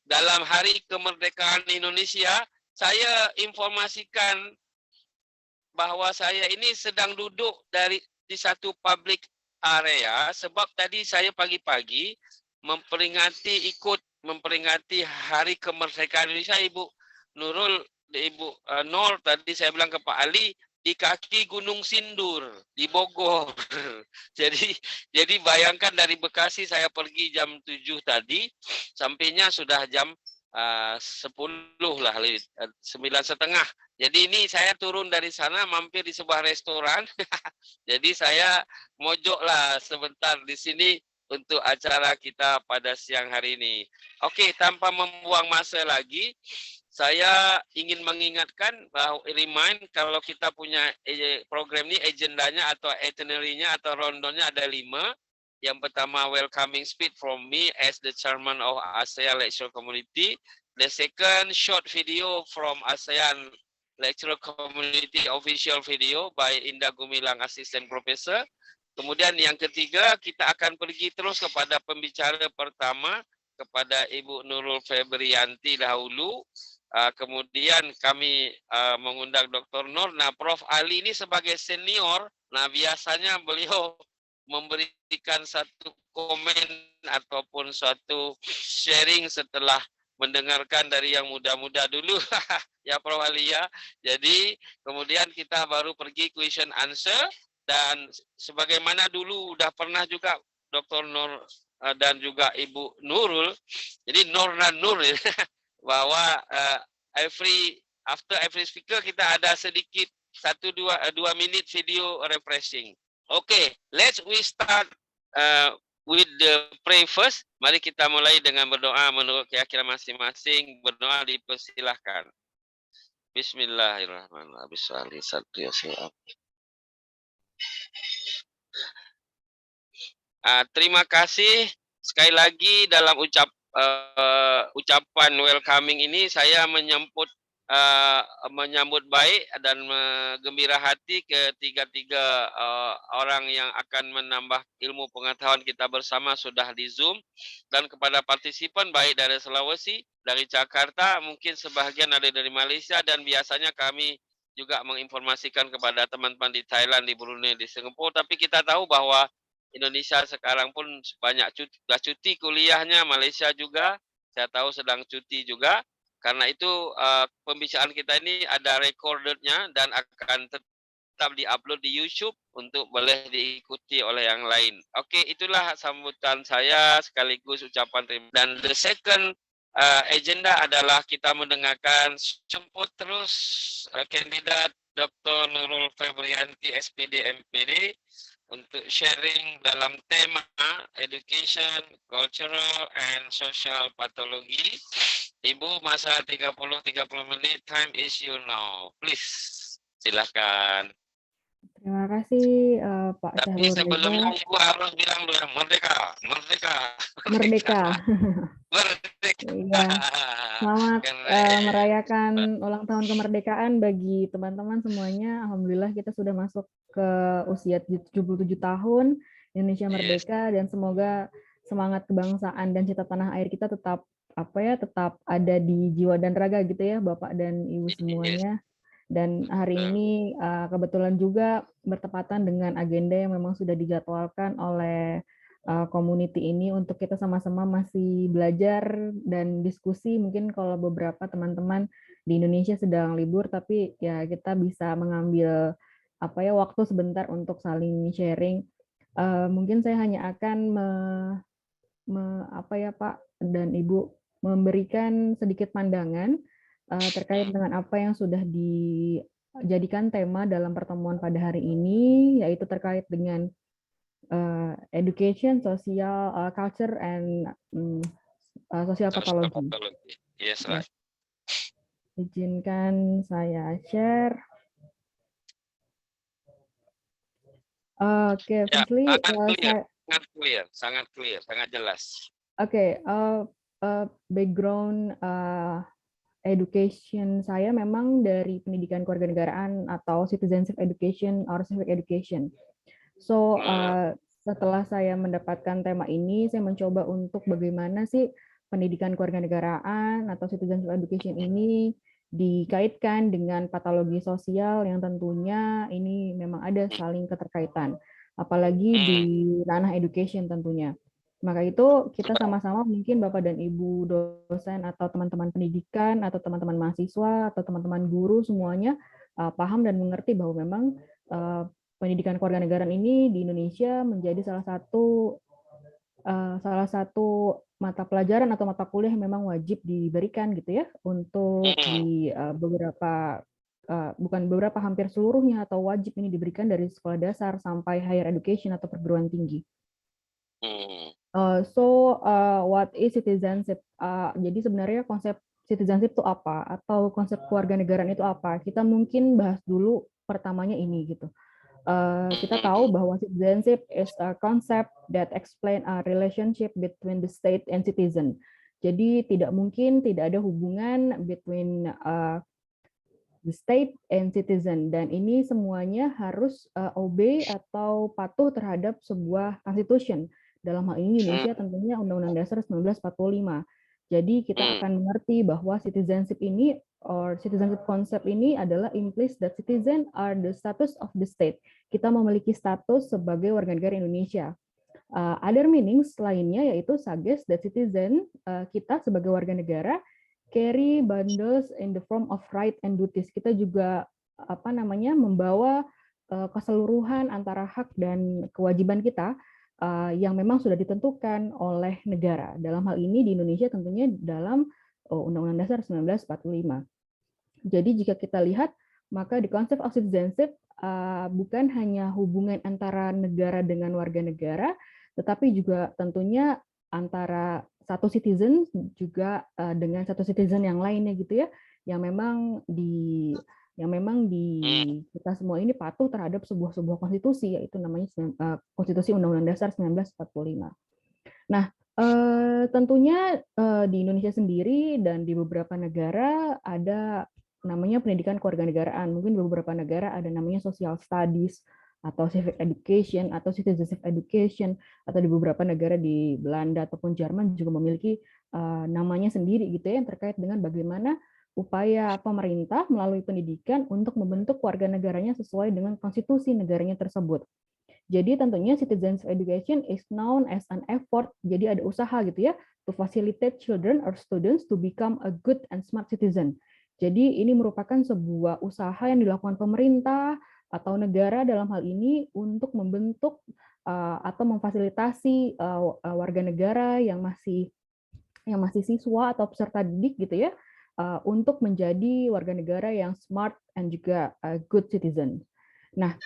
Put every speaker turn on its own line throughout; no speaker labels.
dalam Hari Kemerdekaan Indonesia, saya informasikan bahwa saya ini sedang duduk di satu public area sebab tadi saya pagi-pagi ikut memperingati Hari Kemerdekaan Indonesia. Ibu Nurul, Ibu Nur, tadi saya bilang ke Pak Ali, di kaki Gunung Sindur di Bogor. jadi bayangkan dari Bekasi saya pergi jam 7 tadi, sampainya sudah jam 10 lah, 9:30. Jadi ini saya turun dari sana mampir di sebuah restoran. Jadi saya mojok lah sebentar di sini untuk acara kita pada siang hari ini. Oke, tanpa membuang masa lagi, saya ingin mengingatkan bahwa kalau kita punya program ini, agendanya atau itinerary-nya atau rundown-nya ada 5. Yang pertama, welcoming speech from me as the chairman of ASEAN Lecturer Community. The second, short video from ASEAN Lecturer Community official video by Indah Gumilang, Assistant Professor. Kemudian yang ketiga, kita akan pergi terus kepada pembicara pertama, kepada Ibu Nurul Febrianti dahulu. Kemudian kami mengundang Dr. Nur. Nah, Prof. Ali ini sebagai senior, nah biasanya beliau memberikan satu komen ataupun suatu sharing setelah mendengarkan dari yang muda-muda dulu. Ya, Prof. Ali ya. Jadi kemudian kita baru pergi question answer, dan sebagaimana dulu udah pernah juga Dr. Nur dan juga Ibu Nurul, jadi Nur dan Nur bahwa after every speaker kita ada sedikit 1-2 minit video refreshing. Okay, we start with the pray first. Mari kita mulai dengan berdoa menurut keyakinan masing-masing. Berdoa dipersilahkan. Bismillahirrahmanirrahim. Terima kasih sekali lagi dalam ucapan welcoming ini saya menyambut baik dan gembira hati ketiga orang yang akan menambah ilmu pengetahuan kita bersama sudah di Zoom, dan kepada partisipan baik dari Sulawesi, dari Jakarta, mungkin sebagian ada dari Malaysia, dan biasanya kami juga menginformasikan kepada teman-teman di Thailand, di Brunei, di Singapura. Tapi kita tahu bahwa Indonesia sekarang pun banyak cuti kuliahnya, Malaysia juga saya tahu sedang cuti juga. Karena itu pembicaraan kita ini ada recordednya dan akan tetap diupload di YouTube untuk boleh diikuti oleh yang lain. Oke, itulah sambutan saya sekaligus ucapan terima. Dan the second agenda adalah kita mendengarkan jemput terus kandidat Dr. Nurul Febrianti SPD MPD untuk sharing dalam tema Education, Cultural, and Social Pathology. Ibu, masa 30 menit, time is you now. Please, silakan.
Terima kasih Pak
Tapi
Syahrul Reza.
sebelumnya Ibu harus bilang dulu, merdeka, merdeka.
Merdeka.
Merdeka.
Iya. Selamat merayakan ulang tahun kemerdekaan bagi teman-teman semuanya. Alhamdulillah kita sudah masuk ke usia 77 tahun, Indonesia merdeka, dan semoga semangat kebangsaan dan cita tanah air kita tetap tetap ada di jiwa dan raga gitu ya, Bapak dan Ibu semuanya. Dan hari ini kebetulan juga bertepatan dengan agenda yang memang sudah dijadwalkan oleh community ini untuk kita sama-sama masih belajar dan diskusi. Mungkin kalau beberapa teman-teman di Indonesia sedang libur, tapi ya kita bisa mengambil waktu sebentar untuk saling sharing. Mungkin saya hanya akan Pak dan Ibu memberikan sedikit pandangan terkait dengan apa yang sudah dijadikan tema dalam pertemuan pada hari ini, yaitu terkait dengan education, social, culture, and social pathology.
Yes, right.
Izinkan saya share. Oke, firstly,
sangat clear, sangat jelas.
Oke, background education saya memang dari pendidikan kewarganegaraan atau citizenship education or civic education. So, setelah saya mendapatkan tema ini, saya mencoba untuk bagaimana sih pendidikan kewarganegaraan atau citizenship education ini dikaitkan dengan patologi sosial yang tentunya ini memang ada saling keterkaitan, apalagi di ranah education tentunya. Maka itu kita sama-sama mungkin Bapak dan Ibu dosen atau teman-teman pendidikan atau teman-teman mahasiswa atau teman-teman guru semuanya paham dan mengerti bahwa memang pendidikan kewarganegaraan ini di Indonesia menjadi salah satu mata pelajaran atau mata kuliah yang memang wajib diberikan gitu ya untuk di hampir seluruhnya atau wajib ini diberikan dari sekolah dasar sampai higher education atau perguruan tinggi. What is citizenship? Jadi sebenarnya konsep citizenship itu apa atau konsep kewarganegaraan itu apa? Kita mungkin bahas dulu pertamanya ini gitu. Kita tahu bahwa citizenship is a concept that explain a relationship between the state and citizen. Jadi tidak mungkin tidak ada hubungan between the state and citizen, dan ini semuanya harus obey atau patuh terhadap sebuah constitution. Dalam hal ini Indonesia tentunya Undang-Undang Dasar 1945. Jadi kita akan mengerti bahwa citizenship ini or citizenship concept ini adalah implies that citizen are the status of the state. Kita memiliki status sebagai warga negara Indonesia. Other meanings lainnya yaitu suggest that citizen kita sebagai warga negara carry bundles in the form of right and duties. Kita juga membawa keseluruhan antara hak dan kewajiban kita yang memang sudah ditentukan oleh negara. Dalam hal ini di Indonesia tentunya dalam Undang-Undang Dasar 1945. Jadi jika kita lihat, maka di konsep of citizenship bukan hanya hubungan antara negara dengan warga negara, tetapi juga tentunya antara satu citizen juga dengan satu citizen yang lainnya gitu ya, yang memang kita semua ini patuh terhadap sebuah konstitusi, yaitu namanya Konstitusi Undang-Undang Dasar 1945. Nah, tentunya di Indonesia sendiri dan di beberapa negara ada namanya pendidikan kewarganegaraan. Mungkin di beberapa negara ada namanya social studies atau civic education atau citizenship education, atau di beberapa negara di Belanda ataupun Jerman juga memiliki namanya sendiri gitu ya, yang terkait dengan bagaimana upaya pemerintah melalui pendidikan untuk membentuk warga negaranya sesuai dengan konstitusi negaranya tersebut. Jadi tentunya citizenship education is known as an effort, jadi ada usaha gitu ya, to facilitate children or students to become a good and smart citizen. Jadi ini merupakan sebuah usaha yang dilakukan pemerintah atau negara dalam hal ini untuk membentuk atau memfasilitasi warga negara yang masih siswa atau peserta didik gitu ya, untuk menjadi warga negara yang smart and juga good citizen. Nah,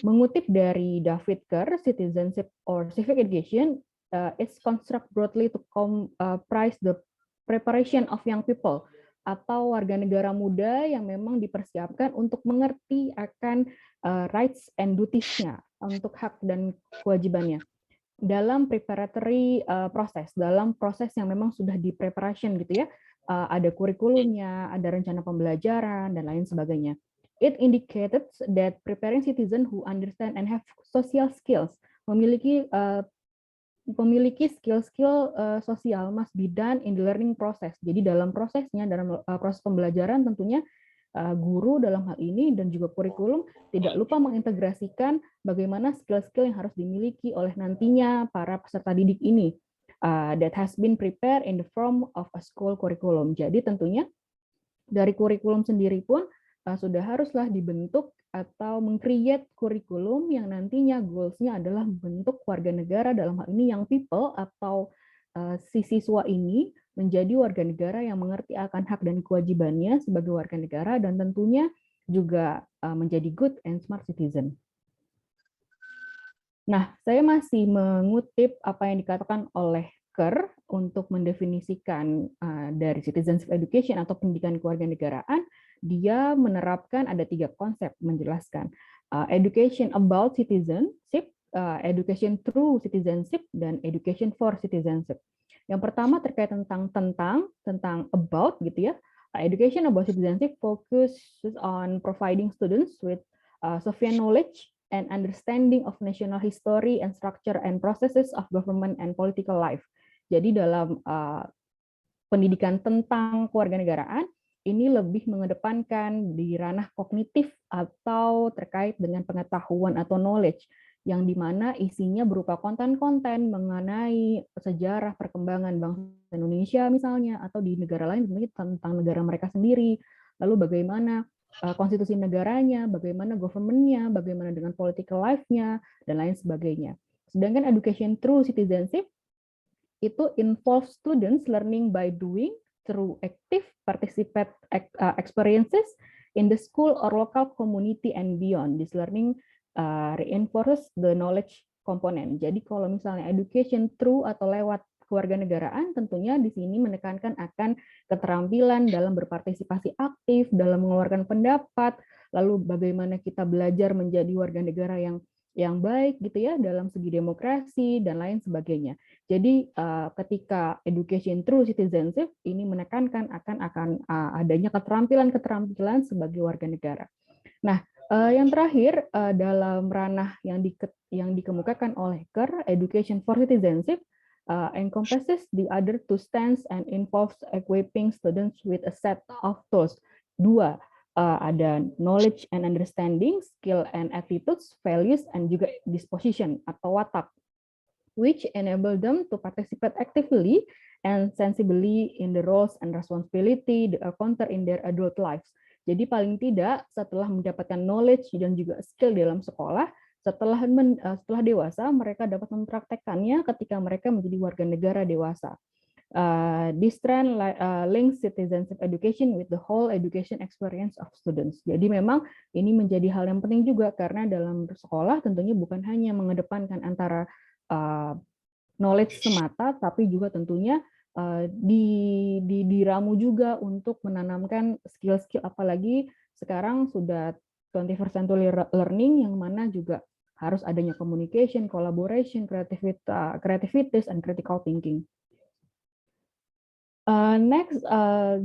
mengutip dari David Kerr, citizenship or civic education is construct broadly to comprise the preparation of young people atau warga negara muda yang memang dipersiapkan untuk mengerti akan rights and duties-nya, untuk hak dan kewajibannya dalam preparatory proses, dalam proses yang memang sudah di preparation gitu ya, ada kurikulumnya, ada rencana pembelajaran, dan lain sebagainya. It indicated that preparing citizen who understand and have social skills, memiliki skill-skill sosial must be done in the learning process. Jadi dalam prosesnya, dalam proses pembelajaran tentunya guru dalam hal ini dan juga kurikulum tidak lupa mengintegrasikan bagaimana skill-skill yang harus dimiliki oleh nantinya para peserta didik ini that has been prepared in the form of a school curriculum. Jadi tentunya dari kurikulum sendiri pun sudah haruslah dibentuk atau meng-create kurikulum yang nantinya goals-nya adalah membentuk warga negara, dalam hal ini young people atau si siswa ini menjadi warga negara yang mengerti akan hak dan kewajibannya sebagai warga negara, dan tentunya juga menjadi good and smart citizen. Nah, saya masih mengutip apa yang dikatakan oleh Kerr untuk mendefinisikan dari citizenship education atau pendidikan kewarganegaraan. Dia menerapkan ada 3 konsep menjelaskan education about citizenship, education through citizenship, dan education for citizenship. Yang pertama terkait tentang about gitu ya. Education about citizenship focuses on providing students with sufficient knowledge and understanding of national history and structure and processes of government and political life. Jadi dalam pendidikan tentang kewarganegaraan ini lebih mengedepankan di ranah kognitif atau terkait dengan pengetahuan atau knowledge, yang dimana isinya berupa konten-konten mengenai sejarah perkembangan bangsa Indonesia misalnya, atau di negara lain tentang negara mereka sendiri, lalu bagaimana konstitusi negaranya, bagaimana government-nya, bagaimana dengan political life-nya, dan lain sebagainya. Sedangkan education through citizenship itu involve students learning by doing through active participate experiences in the school or local community and beyond. This learning reinforces the knowledge component. Jadi kalau misalnya education through atau lewat kewarganegaraan, tentunya di sini menekankan akan keterampilan dalam berpartisipasi aktif, dalam mengeluarkan pendapat, lalu bagaimana kita belajar menjadi warga negara yang baik gitu ya dalam segi demokrasi dan lain sebagainya. Jadi ketika education through citizenship ini menekankan akan adanya keterampilan sebagai warga negara. Nah, yang terakhir dalam ranah yang dikemukakan oleh KER, education for citizenship encompasses the other two strands and involves equipping students with a set of tools. Dua, ada knowledge and understanding, skill and attitudes, values, and juga disposition atau watak, which enable them to participate actively and sensibly in the roles and responsibility they encounter in their adult lives. Jadi paling tidak setelah mendapatkan knowledge dan juga skill dalam sekolah, setelah dewasa mereka dapat mempraktekkannya ketika mereka menjadi warga negara dewasa. This trend links citizenship education with the whole education experience of students. Jadi memang ini menjadi hal yang penting juga karena dalam sekolah tentunya bukan hanya mengedepankan antara knowledge semata, tapi juga tentunya diramu juga untuk menanamkan skill-skill, apalagi sekarang sudah 21st century learning yang mana juga harus adanya communication, collaboration, creativity, and critical thinking. Next,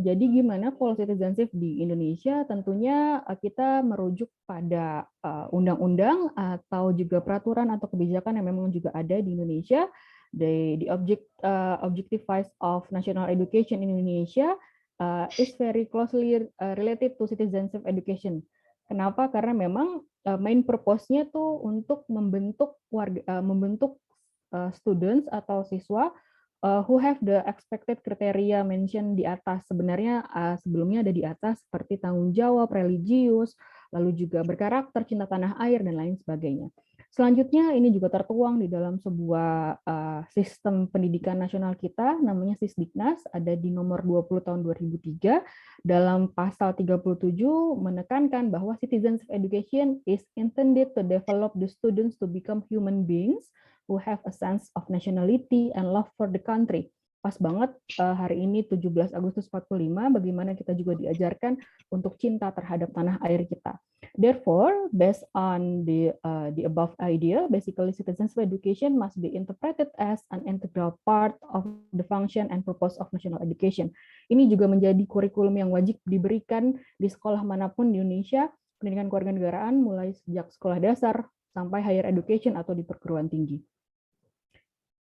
jadi gimana pola citizenship di Indonesia? Tentunya kita merujuk pada undang-undang atau juga peraturan atau kebijakan yang memang juga ada di Indonesia. The objectives of national education in Indonesia is very closely related to citizenship education. Kenapa? Karena memang main purpose-nya tuh untuk membentuk students atau siswa who have the expected criteria mentioned di atas. Sebenarnya sebelumnya ada di atas seperti tanggung jawab, religius, lalu juga berkarakter, cinta tanah air, dan lain sebagainya. Selanjutnya ini juga tertuang di dalam sebuah sistem pendidikan nasional kita, namanya Sisdiknas, ada di nomor 20 tahun 2003, dalam pasal 37 menekankan bahwa citizenship education is intended to develop the students to become human beings who have a sense of nationality and love for the country. Pas banget hari ini 17 Agustus 45, bagaimana kita juga diajarkan untuk cinta terhadap tanah air kita. Therefore, based on the above idea, basically citizenship education must be interpreted as an integral part of the function and purpose of national education. Ini juga menjadi kurikulum yang wajib diberikan di sekolah manapun di Indonesia, pendidikan kewarganegaraan mulai sejak sekolah dasar sampai higher education atau di perguruan tinggi.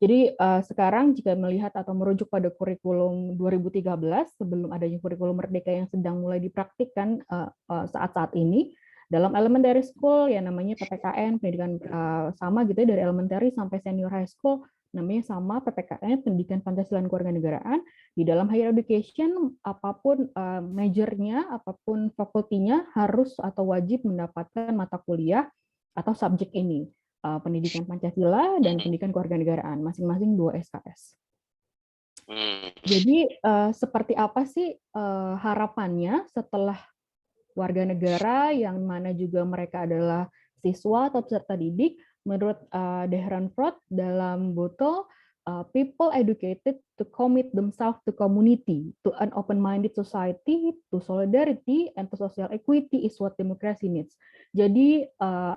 Jadi sekarang jika melihat atau merujuk pada kurikulum 2013, sebelum adanya kurikulum Merdeka yang sedang mulai dipraktikkan saat-saat ini, dalam elementary school ya namanya PPKN, pendidikan sama gitu ya, dari elementary sampai senior high school, namanya sama PPKN, pendidikan Pancasila dan Kewarganegaraan. Di dalam higher education, apapun majornya, apapun fakultinya harus atau wajib mendapatkan mata kuliah atau subjek ini. Pendidikan Pancasila dan pendidikan kewarganegaraan, masing-masing 2 SKS. Jadi seperti apa sih harapannya setelah warga negara yang mana juga mereka adalah siswa atau peserta didik? Menurut Dehranfrot dalam buku people educated to commit themselves to community, to an open-minded society, to solidarity, and to social equity is what democracy needs. Jadi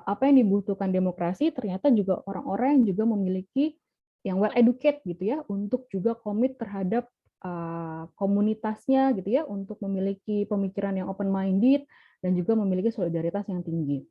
apa yang dibutuhkan demokrasi ternyata juga orang-orang yang juga memiliki yang well educated gitu ya, untuk juga komit terhadap komunitasnya gitu ya, untuk memiliki pemikiran yang open-minded dan juga memiliki solidaritas yang tinggi.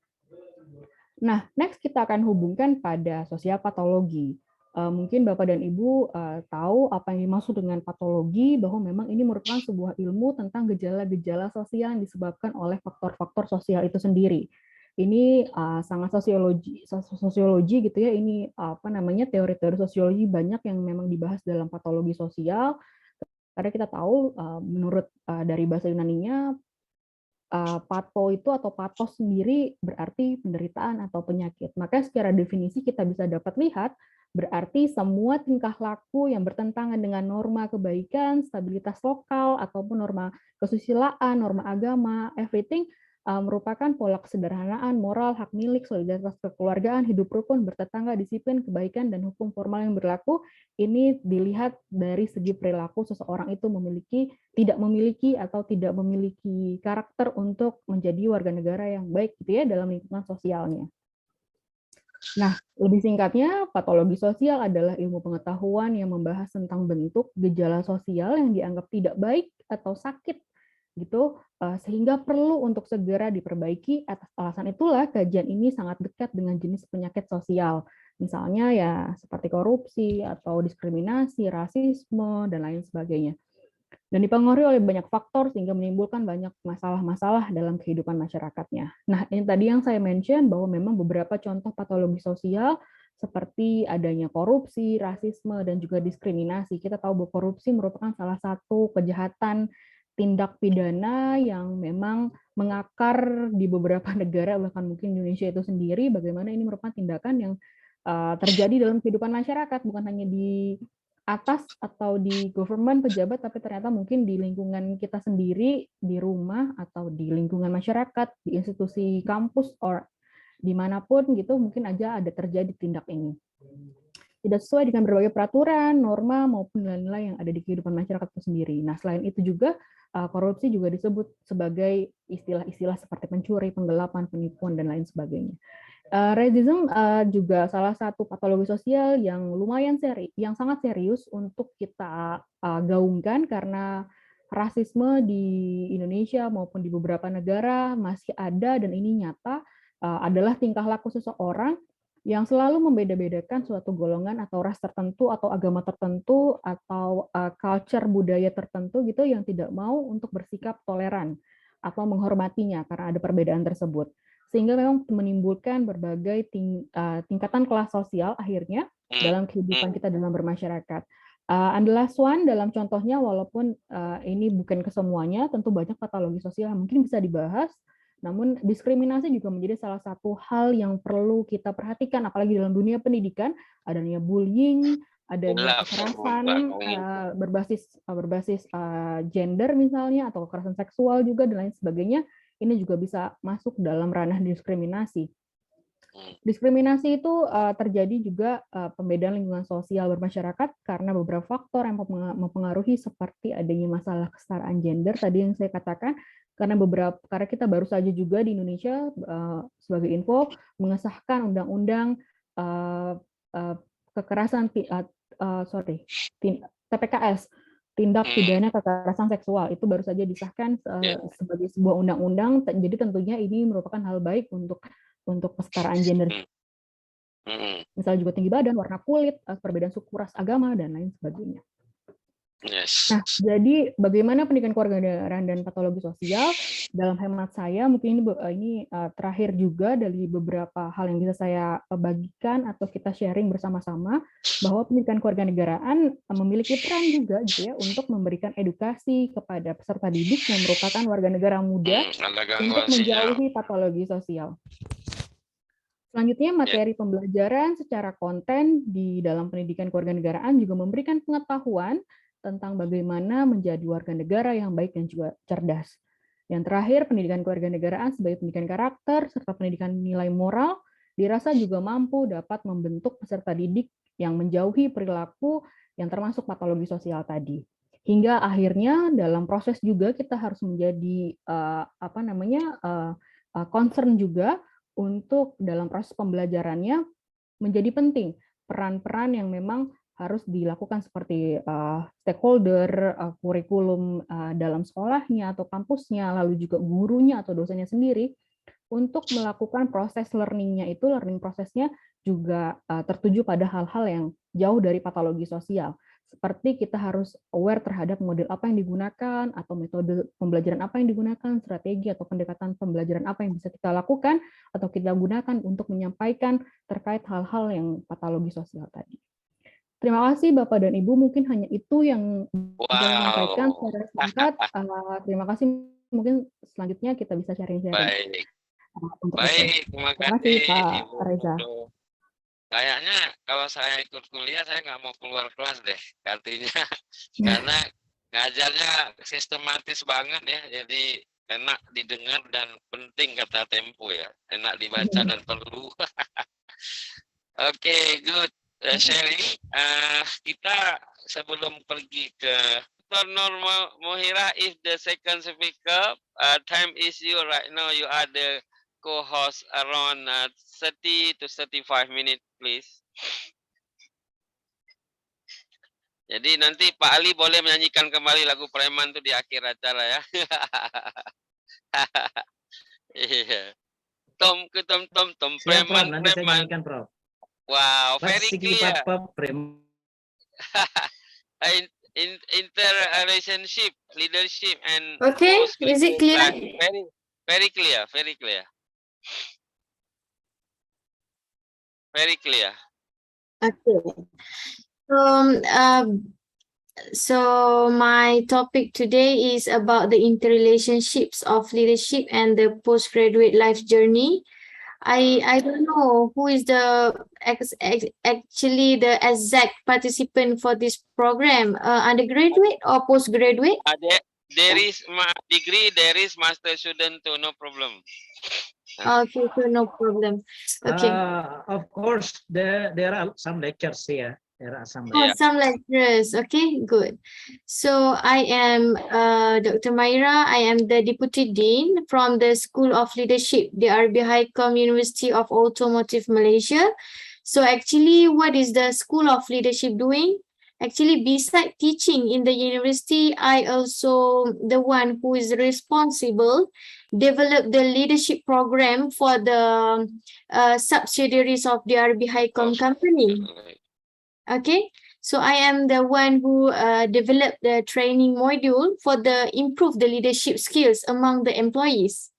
Nah, next kita akan hubungkan pada sosial patologi. Mungkin Bapak dan Ibu tahu apa yang dimaksud dengan patologi, bahwa memang ini merupakan sebuah ilmu tentang gejala-gejala sosial yang disebabkan oleh faktor-faktor sosial itu sendiri. Ini sangat sosiologi gitu ya. Ini apa namanya, teori-teori sosiologi banyak yang memang dibahas dalam patologi sosial. Karena kita tahu menurut dari bahasa Yunaninya, pato itu atau patos sendiri berarti penderitaan atau penyakit. Maka secara definisi kita bisa dapat lihat berarti semua tingkah laku yang bertentangan dengan norma kebaikan, stabilitas lokal, ataupun norma kesusilaan, norma agama, everything merupakan pola kesederhanaan, moral, hak milik, solidaritas kekeluargaan, hidup rukun, bertetangga, disiplin, kebaikan, dan hukum formal yang berlaku. Ini dilihat dari segi perilaku seseorang itu tidak memiliki atau tidak memiliki karakter untuk menjadi warga negara yang baik gitu ya dalam lingkungan sosialnya. Nah, lebih singkatnya, patologi sosial adalah ilmu pengetahuan yang membahas tentang bentuk gejala sosial yang dianggap tidak baik atau sakit gitu, sehingga perlu untuk segera diperbaiki. Atas alasan itulah kajian ini sangat dekat dengan jenis penyakit sosial. Misalnya ya seperti korupsi atau diskriminasi, rasisme, dan lain sebagainya. Dan dipengaruhi oleh banyak faktor sehingga menimbulkan banyak masalah-masalah dalam kehidupan masyarakatnya. Nah, ini tadi yang saya mention bahwa memang beberapa contoh patologi sosial seperti adanya korupsi, rasisme, dan juga diskriminasi. Kita tahu bahwa korupsi merupakan salah satu kejahatan tindak pidana yang memang mengakar di beberapa negara, bahkan mungkin Indonesia itu sendiri, bagaimana ini merupakan tindakan yang terjadi dalam kehidupan masyarakat, bukan hanya di atas atau di government pejabat, tapi ternyata mungkin di lingkungan kita sendiri, di rumah atau di lingkungan masyarakat, di institusi kampus, or dimanapun gitu, mungkin aja ada terjadi tindak ini. Tidak sesuai dengan berbagai peraturan, norma, maupun nilai-nilai yang ada di kehidupan masyarakat itu sendiri. Nah, selain itu juga, korupsi juga disebut sebagai istilah-istilah seperti pencuri, penggelapan, penipuan, dan lain sebagainya. Racism juga salah satu patologi sosial yang yang sangat serius untuk kita gaungkan, karena rasisme di Indonesia maupun di beberapa negara masih ada, dan ini nyata adalah tingkah laku seseorang yang selalu membeda-bedakan suatu golongan atau ras tertentu atau agama tertentu atau culture budaya tertentu gitu, yang tidak mau untuk bersikap toleran atau menghormatinya karena ada perbedaan tersebut. Sehingga memang menimbulkan berbagai tingkatan kelas sosial akhirnya dalam kehidupan kita dalam bermasyarakat. And the last one dalam contohnya, walaupun ini bukan kesemuanya, tentu banyak patologi sosial yang mungkin bisa dibahas, namun diskriminasi juga menjadi salah satu hal yang perlu kita perhatikan, apalagi dalam dunia pendidikan, adanya bullying, adanya kekerasan berbasis gender misalnya, atau kekerasan seksual juga, dan lain sebagainya. Ini juga bisa masuk dalam ranah diskriminasi. Diskriminasi itu terjadi juga pembedaan lingkungan sosial bermasyarakat karena beberapa faktor yang mempengaruhi, seperti adanya masalah kesetaraan gender tadi yang saya katakan, karena kita baru saja juga di Indonesia sebagai info mengesahkan undang-undang kekerasan TPKS, tindak pidana kekerasan seksual, itu baru saja disahkan sebagai sebuah undang-undang. Jadi tentunya ini merupakan hal baik untuk kesetaraan gender. Misalnya juga tinggi badan, warna kulit, perbedaan suku, ras, agama, dan lain sebagainya.
Yes.
Nah, jadi bagaimana pendidikan kewarganegaraan dan patologi sosial? Dalam hemat saya, mungkin ini terakhir juga dari beberapa hal yang bisa saya bagikan atau kita sharing bersama-sama, bahwa pendidikan kewarganegaraan memiliki peran juga gitu ya untuk memberikan edukasi kepada peserta didik yang merupakan warga negara muda untuk menjauhi patologi sosial. Selanjutnya, materi pembelajaran secara konten di dalam pendidikan kewarganegaraan juga memberikan pengetahuan tentang bagaimana menjadi warga negara yang baik dan juga cerdas. Yang terakhir, pendidikan kewarganegaraan sebagai pendidikan karakter serta pendidikan nilai moral dirasa juga mampu dapat membentuk peserta didik yang menjauhi perilaku yang termasuk patologi sosial tadi. Hingga akhirnya dalam proses juga kita harus menjadi concern juga untuk dalam proses pembelajarannya menjadi penting peran-peran yang memang harus dilakukan, seperti stakeholder, kurikulum dalam sekolahnya atau kampusnya, lalu juga gurunya atau dosennya sendiri, untuk melakukan proses learning-nya itu, learning prosesnya juga tertuju pada hal-hal yang jauh dari patologi sosial. Seperti kita harus aware terhadap model apa yang digunakan, atau metode pembelajaran apa yang digunakan, strategi atau pendekatan pembelajaran apa yang bisa kita lakukan atau kita gunakan untuk menyampaikan terkait hal-hal yang patologi sosial tadi. Terima kasih Bapak dan Ibu, mungkin hanya itu yang bisa saya sampaikan secara singkat. Terima kasih, mungkin selanjutnya kita bisa sharing-sharing.
Baik, terima kasih Ibu
Reza.
Kayaknya kalau saya ikut kuliah, saya nggak mau keluar kelas deh, artinya karena ngajarnya sistematis banget ya, jadi enak didengar dan penting kata Tempo ya, enak dibaca dan perlu. Oke, good sharing. Kita sebelum pergi ke Dr. Nur Mohira, if the second speaker, time is you right now, you are the co-host around 30 to 35 minutes, please. Jadi nanti Pak Ali boleh menyanyikan kembali lagu Preman itu di akhir acara ya. Iya. Tom Preman.
Nanti saya nyanyikan, Prof.
Wow, very clear. Interrelationship, leadership, and
okay, is it clear?
Very clear, very clear. Very clear.
Okay. So my topic today is about the interrelationships of leadership and the postgraduate life journey. I don't know who is the actually the exact participant for this program, undergraduate or postgraduate?
There is degree, there is master student too, no problem.
Okay, so no problem. Okay.
Of course, there are some lectures here. There are some.
Some lecturers. Okay, good. So I am Dr. Myra. I am the Deputy Dean from the School of Leadership, the RB Highcom University of Automotive Malaysia. So actually, what is the School of Leadership doing? Actually, beside teaching in the university, I also the one who is responsible develop the leadership program for the subsidiaries of the RB Highcom company. Okay, so I am the one who developed the training module for the improve the leadership skills among the employees.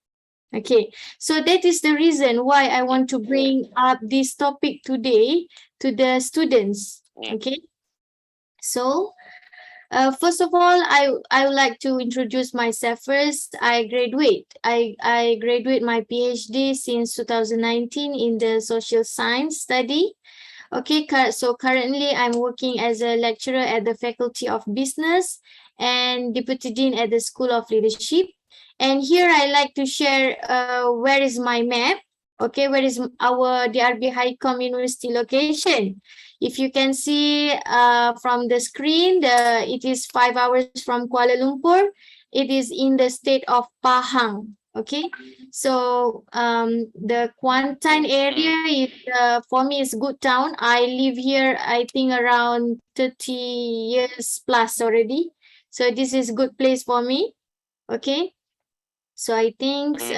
Okay, so that is the reason why I want to bring up this topic today to the students. Okay, so first of all, I would like to introduce myself first. I graduate my PhD since 2019 in the social science study. Okay, so currently I'm working as a lecturer at the Faculty of Business and Deputy Dean at the School of Leadership. And here I like to share where is my map. Okay, where is our DRB Highcom University location? If you can see from the screen, it is 5 hours from Kuala Lumpur. It is in the state of Pahang. Okay, so the Kuantan area is for me is good town. I live here, I think around 30 years plus already. So this is good place for me. Okay, so I think
is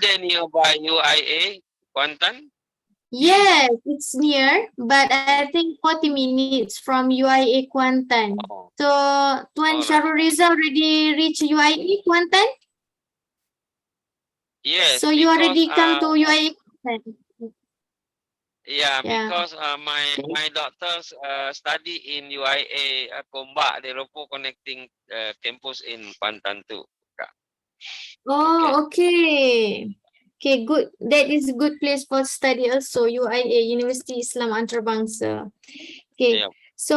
there nearby UIA Kuantan?
Yes, it's near, but I think 40 minutes from UIA Kuantan. So Tuan Syarul Riza already reached UIA Kuantan?
Yes.
So you already come to UIA Kuantan?
Yeah, because my daughters study in UIA Kombak, the Ropo connecting campus in Kuantan too.
Oh, okay. Okay, good. That is a good place for study also, UIA, University Islam Antarabangsa. Okay, so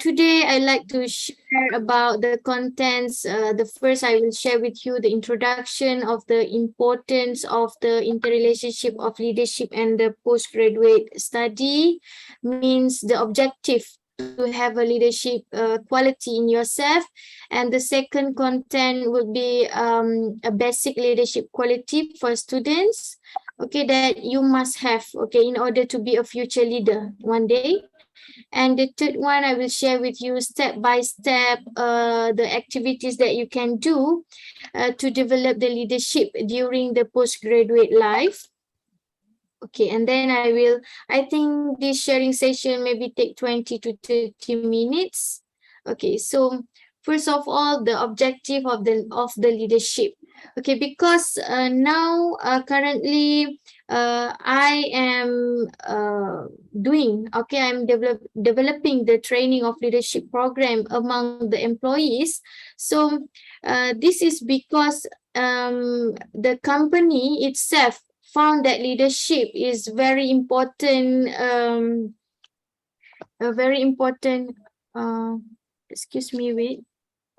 today I like to share about the contents. The first I will share with you the introduction of the importance of the interrelationship of leadership and the postgraduate study, means the objective to have a leadership quality in yourself. And the second content would be a basic leadership quality for students, okay, that you must have, okay, in order to be a future leader one day. And the third one, I will share with you step by step the activities that you can do to develop the leadership during the postgraduate life. Okay, and then I think this sharing session maybe take 20 to 30 minutes. Okay, so first of all, the objective of the leadership. Okay, because now currently I am I'm developing the training of leadership program among the employees. So this is because the company itself found that leadership is very important, a very important, excuse me, wait.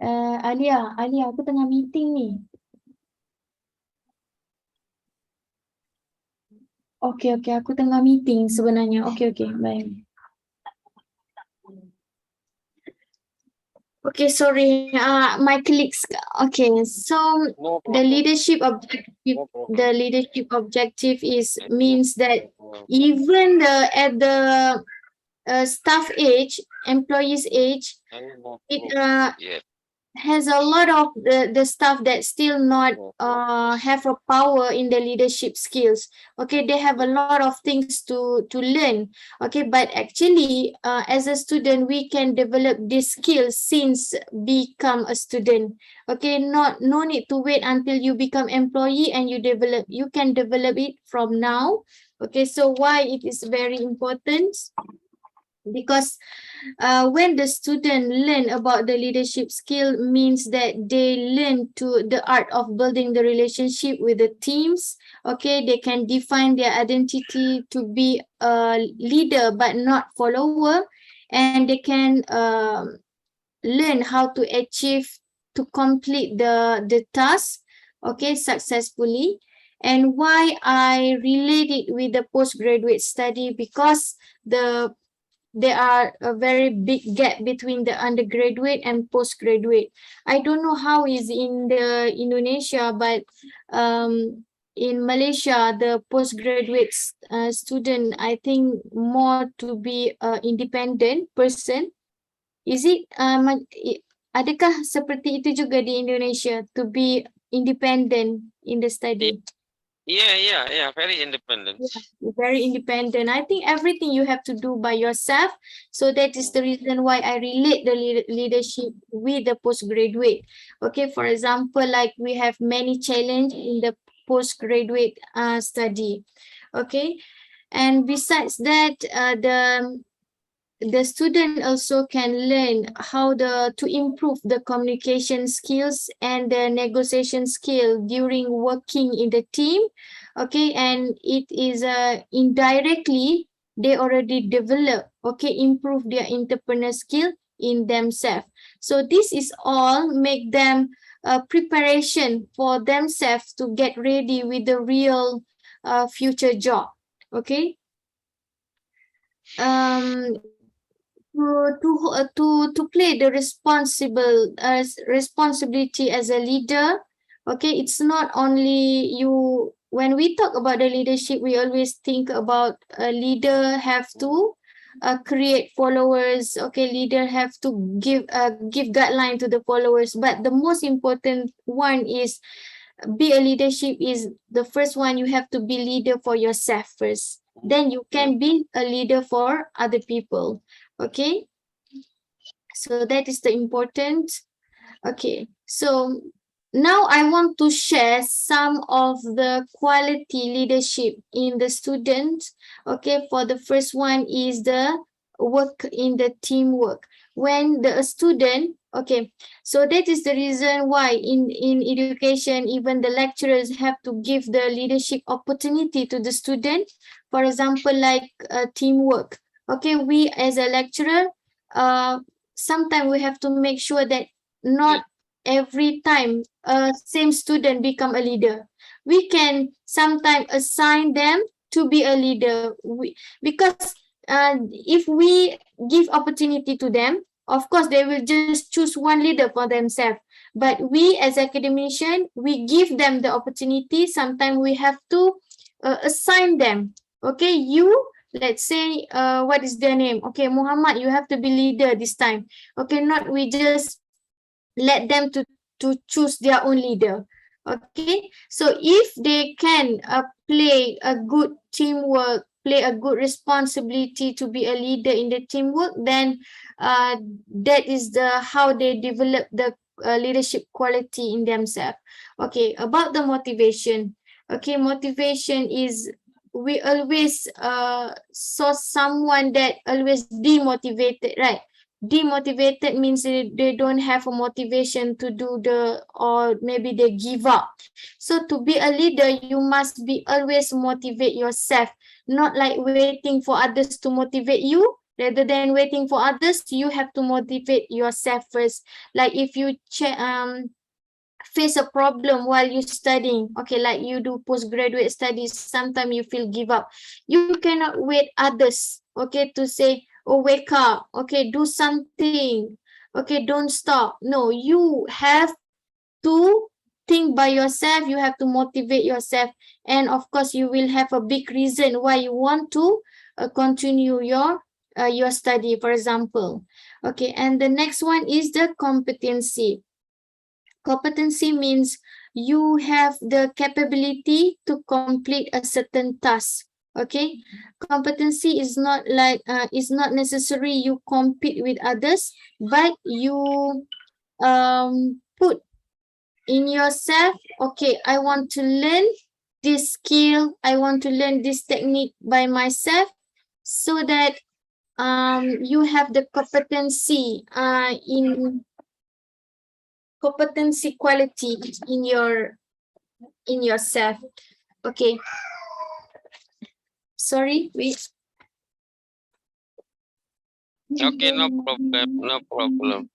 Alia, aku tengah meeting ni. Okay, aku tengah meeting sebenarnya. Okay, bye. Okay, sorry, my colleagues. Okay, so the leadership objective means that even at the staff age, employees age, it has a lot of the staff that still not have a power in the leadership skills. Okay, they have a lot of things to learn. Okay, but actually as a student we can develop these skills since become a student. Okay, no need to wait until you become employee and you can develop it from now. Okay, so why it is very important? Because when the student learn about the leadership skill means that they learn to the art of building the relationship with the teams. Okay, they can define their identity to be a leader but not follower, and they can learn how to complete the task, okay, successfully. And why I relate it with the postgraduate study, because there are a very big gap between the undergraduate and postgraduate. I don't know how is in the Indonesia, but in Malaysia, the postgraduate student, I think more to be an independent person. Is it, adakah seperti itu juga di Indonesia, to be independent in the study?
Yeah, very independent.
Yeah, very independent. I think everything you have to do by yourself. So that is the reason why I relate the leadership with the postgraduate. Okay, for example, like we have many challenges in the postgraduate study. Okay, and besides that, the student also can learn how to improve the communication skills and the negotiation skill during working in the team. Okay, and it is indirectly they already develop, okay, improve their entrepreneurial skill in themselves. So this is all make them preparation for themselves to get ready with the real future job. Okay. To play the responsibility as a leader. Okay, it's not only you. When we talk about the leadership, we always think about a leader have to create followers. Okay, leader have to give guideline to the followers, but the most important one is be a leadership is the first one. You have to be leader for yourself first, then you can be a leader for other people. Okay, so that is the important. Okay, so now I want to share some of the quality leadership in the students. Okay, for the first one is the work in the teamwork. When the student, okay, so that is the reason why in education, even the lecturers have to give the leadership opportunity to the student. For example, like teamwork. Okay, we as a lecturer, sometimes we have to make sure that not every time same student become a leader. We can sometimes assign them to be a leader. Because if we give opportunity to them, of course they will just choose one leader for themselves. But we as academician, we give them the opportunity. Sometimes we have to assign them. Okay, you, let's say, what is their name? Okay, Muhammad, you have to be leader this time. Okay, not we just let them to choose their own leader. Okay, so if they can play a good teamwork, play a good responsibility to be a leader in the teamwork, then that is how they develop the leadership quality in themselves. Okay, about the motivation. Okay, motivation is, we always saw someone that always demotivated, right? Demotivated means they don't have a motivation to do or maybe they give up. So to be a leader, you must be always motivate yourself, not like waiting for others to motivate you. Rather than waiting for others, you have to motivate yourself first. Like if you face a problem while you're studying, okay, like you do postgraduate studies, sometimes you feel give up. You cannot wait others, okay, to say, oh, wake up, okay, do something, okay, don't stop. No, you have to think by yourself, you have to motivate yourself. And of course, you will have a big reason why you want to continue your study, for example. Okay, and the next one is the competency. Competency means you have the capability to complete a certain task. Okay, competency is not like it's not necessary you compete with others, but you put in yourself, okay, I want to learn this skill, I want to learn this technique by myself, so that you have the competency in competency quality in yourself. Okay, sorry, wait.
Okay, no problem, no problem.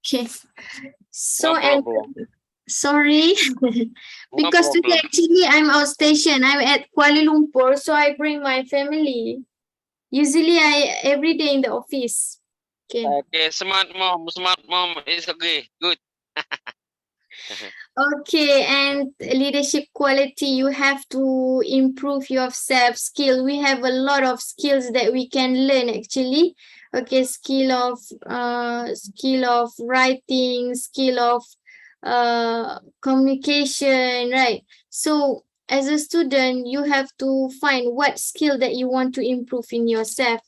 Okay, so
No
and
problem.
sorry, because
No
today
problem.
actually I'm outstation, I'm at Kuala Lumpur, so I bring my family. Usually I every day in the office. Okay.
Okay, smart mom is okay, good.
Okay, and leadership quality, you have to improve yourself skill. We have a lot of skills that we can learn actually. Okay, skill of writing, skill of communication, right? So as a student, you have to find what skill that you want to improve in yourself.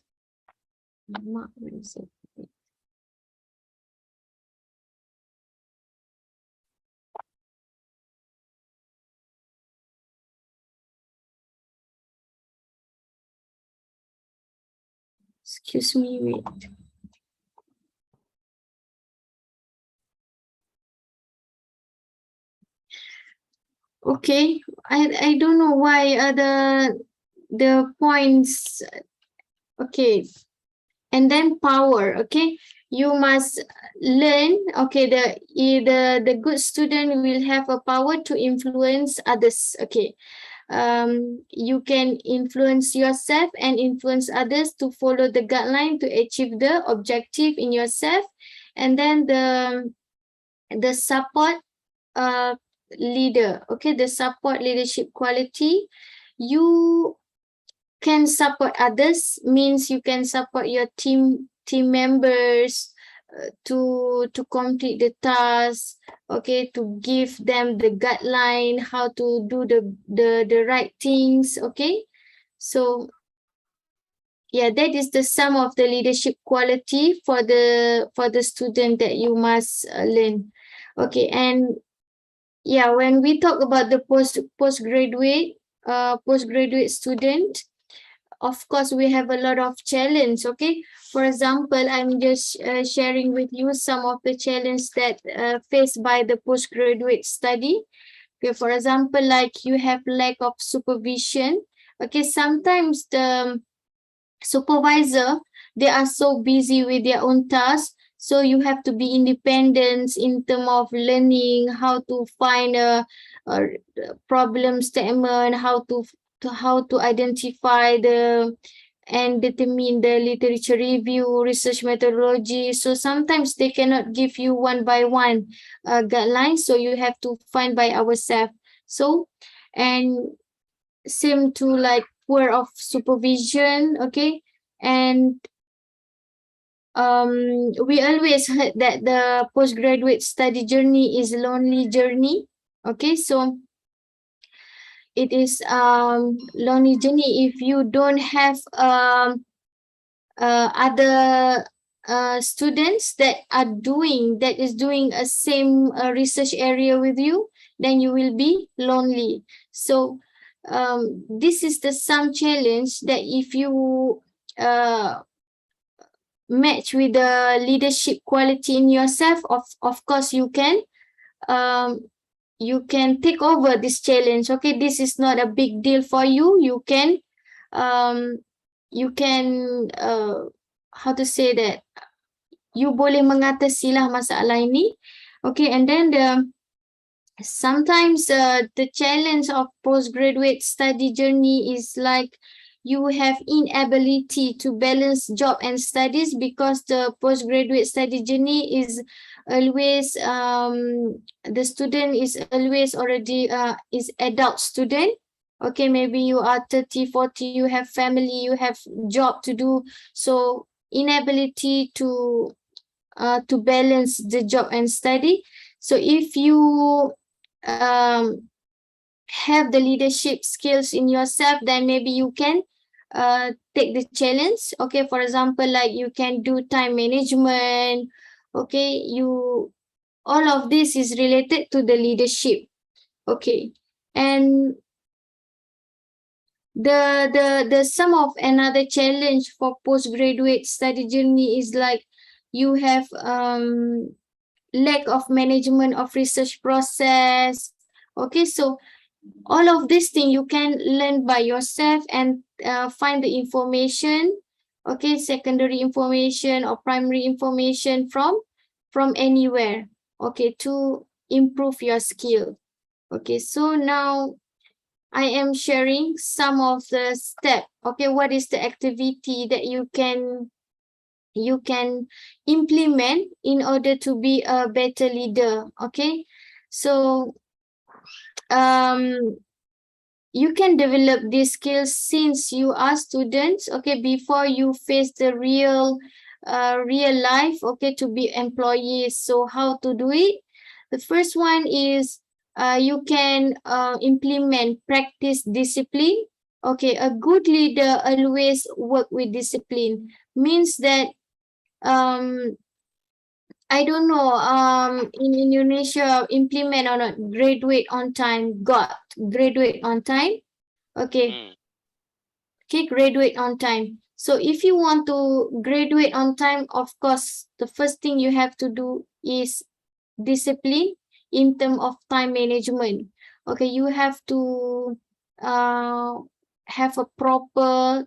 Excuse me, wait. Okay, I don't know why the points. Okay, and then power. Okay, you must learn. Okay, the good student will have a power to influence others. Okay, you can influence yourself and influence others to follow the guideline to achieve the objective in yourself. And then the support leader, okay, the support leadership quality, you can support others means you can support your team members to complete the task, okay, to give them the guideline how to do the right things. Okay, so yeah, that is the sum of the leadership quality for the student that you must learn. Okay, and yeah, when we talk about the postgraduate student, of course we have a lot of challenge. Okay, for example, I'm just sharing with you some of the challenge that faced by the postgraduate study. Okay, for example, like you have lack of supervision. Okay, sometimes the supervisor, they are so busy with their own tasks, so you have to be independent in terms of learning how to find a problem statement, how to identify and determine the literature review, research methodology. So sometimes they cannot give you one by one guidelines, so you have to find by ourselves. So, and same to like poor of supervision, okay, And we always heard that the postgraduate study journey is a lonely journey. Okay, so it is lonely journey if you don't have other students that is doing a same research area with you, then you will be lonely. So this is the some challenge that if you match with the leadership quality in yourself, of course you can take over this challenge. Okay, this is not a big deal for you. You can how to say that, you boleh mengatasilah masalah ini. Okay, and then sometimes the challenge of postgraduate study journey is like you have inability to balance job and studies, because the postgraduate study journey is always the student is always already is adult student. Okay, maybe you are 30, 40, you have family, you have job to do, so inability to balance the job and study. So if you have the leadership skills in yourself, then maybe you can take the challenge. Okay, for example, like you can do time management. Okay, all of this is related to the leadership. Okay, and the sum of another challenge for postgraduate study journey is like you have lack of management of research process. Okay, so all of these things you can learn by yourself and find the information, okay, secondary information or primary information from anywhere, okay, to improve your skill. Okay, so now I am sharing some of the steps. Okay, what is the activity that you can implement in order to be a better leader? Okay, so you can develop these skills since you are students, okay, before you face the real life, okay, to be employees. So how to do it? The first one is you can implement practice discipline. Okay, a good leader always work with discipline, means that I don't know, in Indonesia, implement or not, graduate on time, graduate on time. Okay. Okay, graduate on time. So if you want to graduate on time, of course, the first thing you have to do is discipline in terms of time management. Okay, you have to have a proper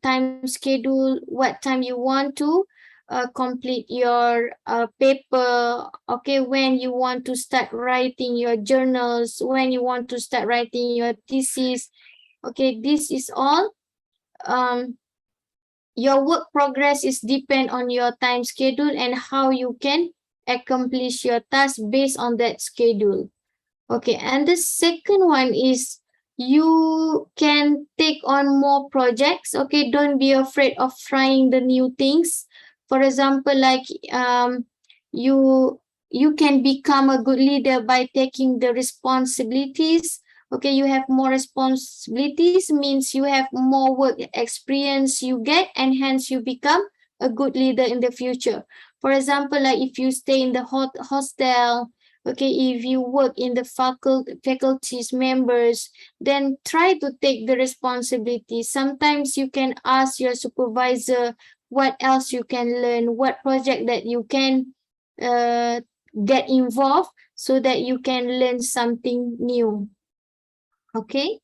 time schedule, what time you want to complete your paper, okay, when you want to start writing your journals, when you want to start writing your thesis. Okay, this is all. Your work progress is depend on your time schedule and how you can accomplish your task based on that schedule. Okay, and the second one is you can take on more projects. Okay, don't be afraid of trying the new things. For example, like you can become a good leader by taking the responsibilities. Okay, you have more responsibilities, means you have more work experience you get, and hence you become a good leader in the future. For example, like if you stay in the hostel, okay, if you work in the faculties members, then try to take the responsibility. Sometimes you can ask your supervisor what else you can learn, what project that you can get involved so that you can learn something new. Okay,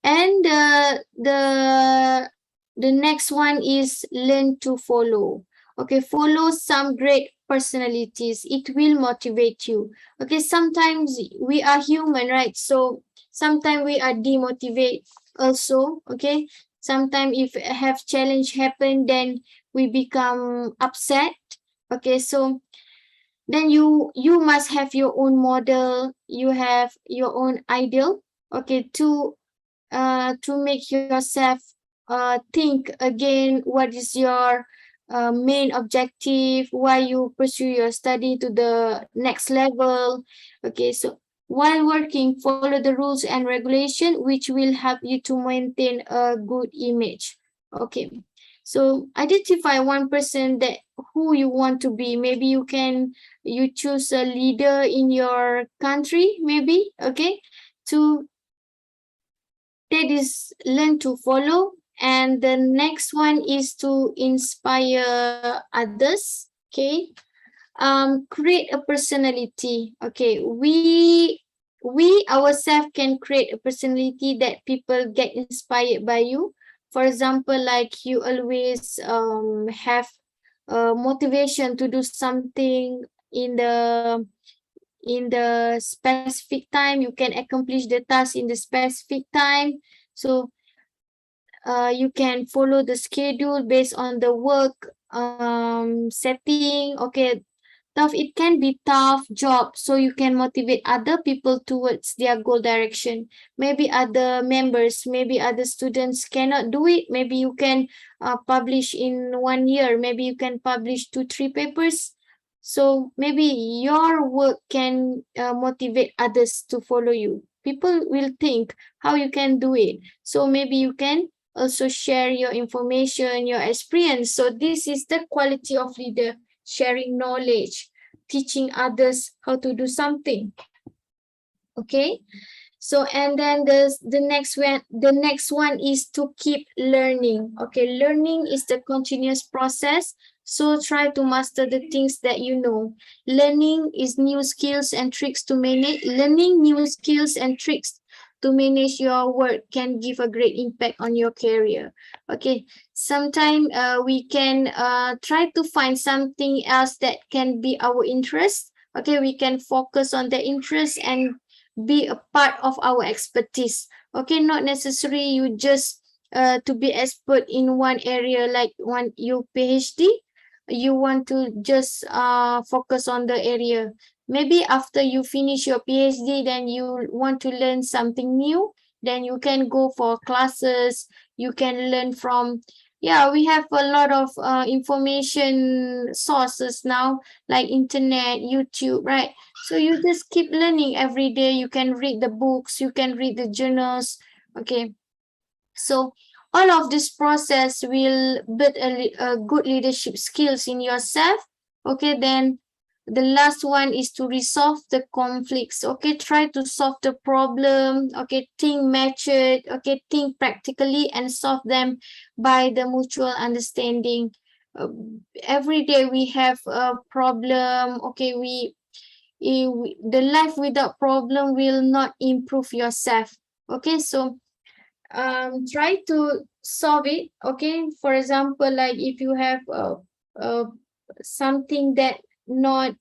and the next one is learn to follow. Okay, follow some great personalities. It will motivate you. Okay, sometimes we are human, right? So sometimes we are demotivated also. Okay, sometimes if have challenge happen, then we become upset. Okay, so then you must have your own model. You have your own ideal. Okay, to make yourself think again what is your main objective, why you pursue your study to the next level. Okay, so while working, follow the rules and regulation which will help you to maintain a good image. Okay, so identify one person that who you want to be. Maybe you choose a leader in your country, maybe. Okay, to that is learn to follow. And the next one is to inspire others. Okay, create a personality. Okay, we ourselves can create a personality that people get inspired by you. For example, like you always have motivation to do something in the specific time. You can accomplish the task in the specific time. So you can follow the schedule based on the work setting. Okay, it can be tough job, so you can motivate other people towards their goal direction. Maybe other members, maybe other students cannot do it. Maybe you can publish in 1 year. Maybe you can publish 2-3 papers. So maybe your work can motivate others to follow you. People will think how you can do it. So maybe you can also share your information, your experience. So this is the quality of leader, sharing knowledge, teaching others how to do something. Okay, so and then the next one is to keep learning. Okay, learning is the continuous process. So try to master the things that you know. Learning new skills and tricks to manage your work can give a great impact on your career. Okay, sometimes we can try to find something else that can be our interest. Okay, we can focus on the interest and be a part of our expertise. Okay, not necessarily you just to be expert in one area, like your PhD. You want to just focus on the area. Maybe after you finish your PhD, then you want to learn something new, then you can go for classes. You can learn from, we have a lot of information sources now, like internet, YouTube, right? So you just keep learning every day. You can read the books, you can read the journals. Okay, so all of this process will build a good leadership skills in yourself. Okay, then the last one is to resolve the conflicts. Okay, try to solve the problem. Okay, think matured. Okay, think practically and solve them by the mutual understanding. Every day we have a problem. Okay, the life without problem will not improve yourself. Okay, so try to solve it. Okay, for example, like if you have something that not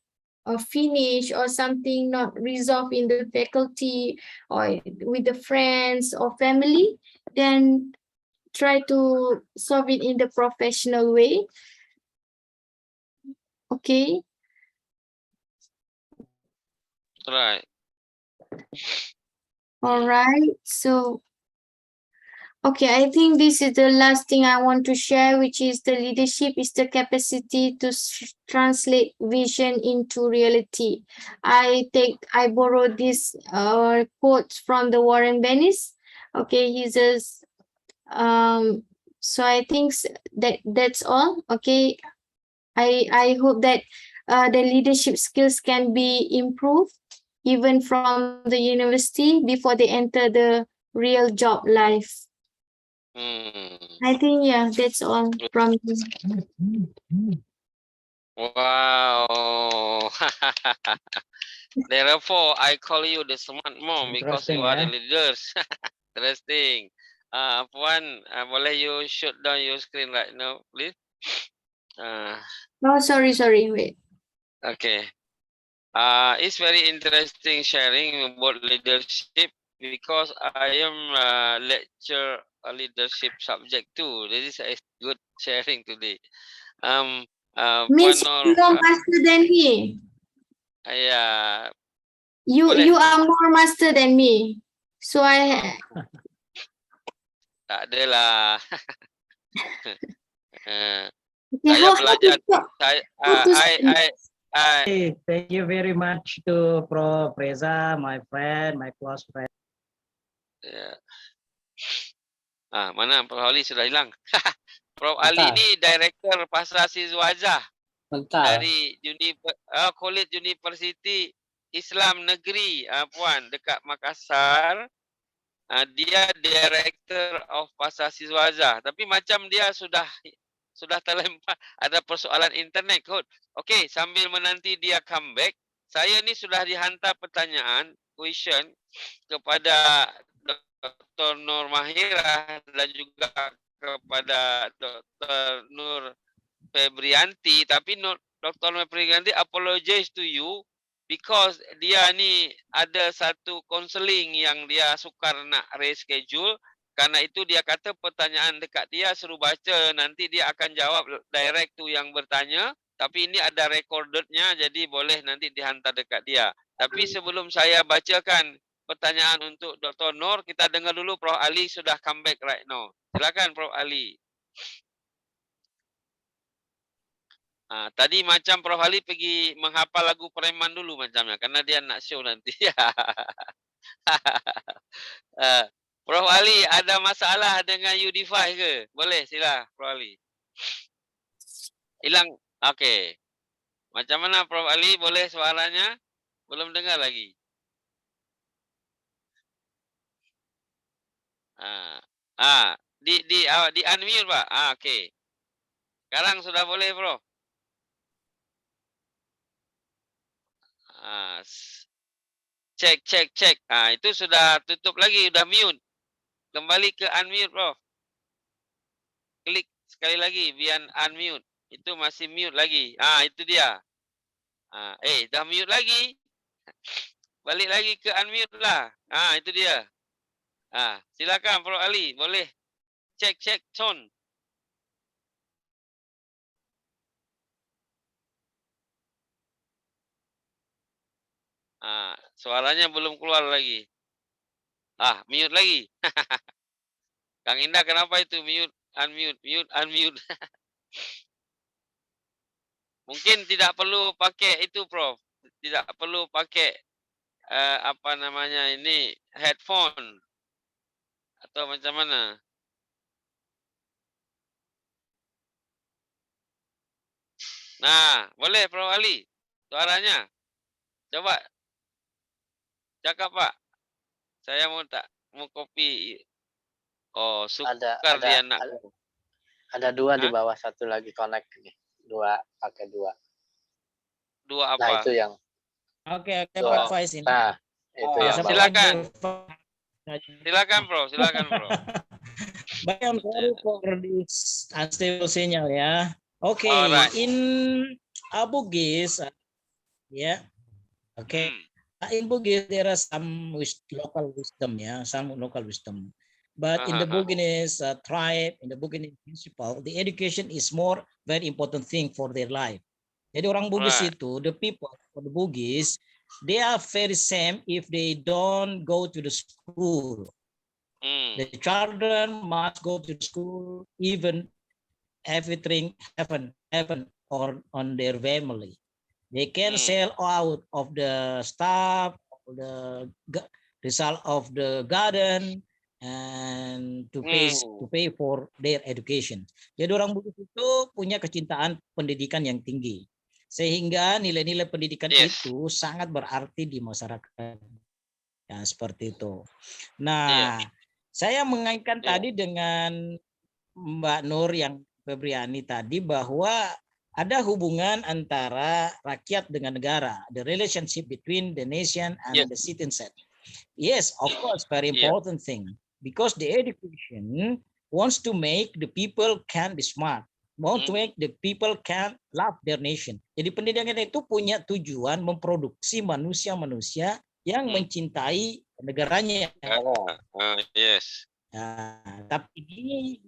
finished, or something not resolved in the faculty or with the friends or family, then try to solve it in the professional way. Okay,
Right.
all right, so okay, I think this is the last thing I want to share, which is the leadership is the capacity to translate vision into reality. I borrowed this quote from the Warren Bennis. Okay, he's a so I think that's all. Okay, I hope that the leadership skills can be improved even from the university before they enter the real job life. I think, that's all from me.
Wow. Therefore, I call you the smart mom because you are the leaders. Interesting. Puan, boleh you shut down your screen right now, please?
Oh, sorry, wait.
Okay. It's very interesting sharing about leadership because I am lecture a leadership subject too. This is a good sharing today.
Miss, you are master than me.
Yeah.
You are more master than me. So
Tak adalah.
Okay,
Saya belajar.
Hey, thank you very much to Prof. Reza, my friend, my close friend.
Mana Prof. Ali sudah hilang. Prof. Ali ini Director Pasasi Zwazah dari College University Islam Negeri, Puan, dekat Makassar. Dia Director of Pasasi Zwazah. Tapi macam dia sudah terlempar, ada persoalan internet kot. Okey, sambil menanti dia comeback, saya ni sudah dihantar pertanyaan, question kepada Dr. Nur Mahirah dan juga kepada Dr. Nur Febrianti, tapi Dr. Nur Febrianti apologize to you because dia ni ada satu counseling yang dia sukar nak reschedule. Karena itu dia kata pertanyaan dekat dia suruh baca, nanti dia akan jawab direct tu yang bertanya. Tapi ini ada recordednya, jadi boleh nanti dihantar dekat dia. Tapi sebelum saya bacakan pertanyaan untuk Dr. Nur, kita dengar dulu Prof. Ali sudah comeback right now. Silakan Prof. Ali. Tadi macam Prof. Ali pergi menghafal lagu Preman dulu macamnya, karena dia nak show nanti. Prof. Ali, ada masalah dengan Udify ke? Boleh, sila Prof. Ali. Hilang. Okey. Macam mana Prof. Ali? Boleh suaranya? Belum dengar lagi. Di unmute Pak. Okey. Sekarang sudah boleh, Prof. Cek. Itu sudah tutup lagi, sudah mute. Kembali ke unmute, Prof. Klik sekali lagi biar unmute. Itu masih mute lagi. Itu dia. Dah mute lagi. Balik lagi ke unmute lah. Itu dia. Silakan Prof. Ali, boleh cek tone. Suaranya belum keluar lagi. Mute lagi. Kang Indah, kenapa itu mute, unmute. Mungkin tidak perlu pakai itu, Prof. Tidak perlu pakai apa namanya ini, headphone atau macam mana? Nah, boleh Prof. Ali. Suaranya. Coba. Cakap, Pak. Saya mau copy. Oh, sukar dia nak.
Ada dua di bawah, satu lagi connect nih. Pakai dua.
Dua apa?
Nah, itu yang.
Oke, Pak Faiz ini.
Nah, itu yang
silakan. Silakan, Bro.
Baik, sorry for this unstable signal ya. Oke, in Bugis, in Bugis there are some local wisdom, some local wisdom. But in the Buginese tribe, in the Buginese principle, the education is very important thing for their life. Jadi orang Bugis itu, the people for the Bugis, they are very same if they don't go to the school. The children must go to school, even everything happen or on their family. They can sell out of the stuff, the result of the garden, and to pay for their education. Jadi orang Bugis itu punya kecintaan pendidikan yang tinggi, sehingga nilai-nilai pendidikan itu sangat berarti di masyarakat. Ya, seperti itu. Nah, saya mengaitkan tadi dengan Mbak Nur yang Febriani tadi bahwa ada hubungan antara rakyat dengan negara, the relationship between the nation and the citizen. Yes, of course, very important thing. Because the education wants to make the people can be smart, want to make the people can love their nation. Jadi pendidikan itu punya tujuan memproduksi manusia-manusia yang mencintai negaranya. Tapi ini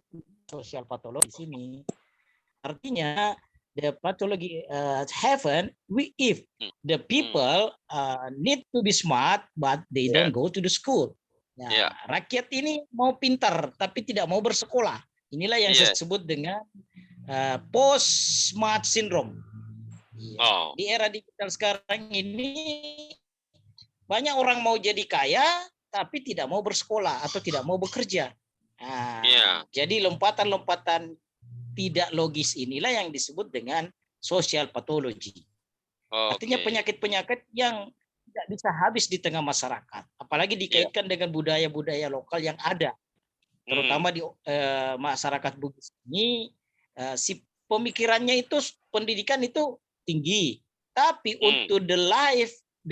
sosial patologi di sini. Artinya the pathology happen if the people need to be smart but they don't go to the school.
Ya.
Rakyat ini mau pintar tapi tidak mau bersekolah. Inilah yang saya sebut dengan post-smart syndrome. Di era digital sekarang ini banyak orang mau jadi kaya tapi tidak mau bersekolah atau tidak mau bekerja. Jadi lompatan-lompatan tidak logis inilah yang disebut dengan social pathology. Artinya penyakit-penyakit yang tidak bisa habis di tengah masyarakat, apalagi dikaitkan dengan budaya-budaya lokal yang ada, terutama di masyarakat Bugis ini. Si pemikirannya itu, pendidikan itu tinggi, tapi untuk the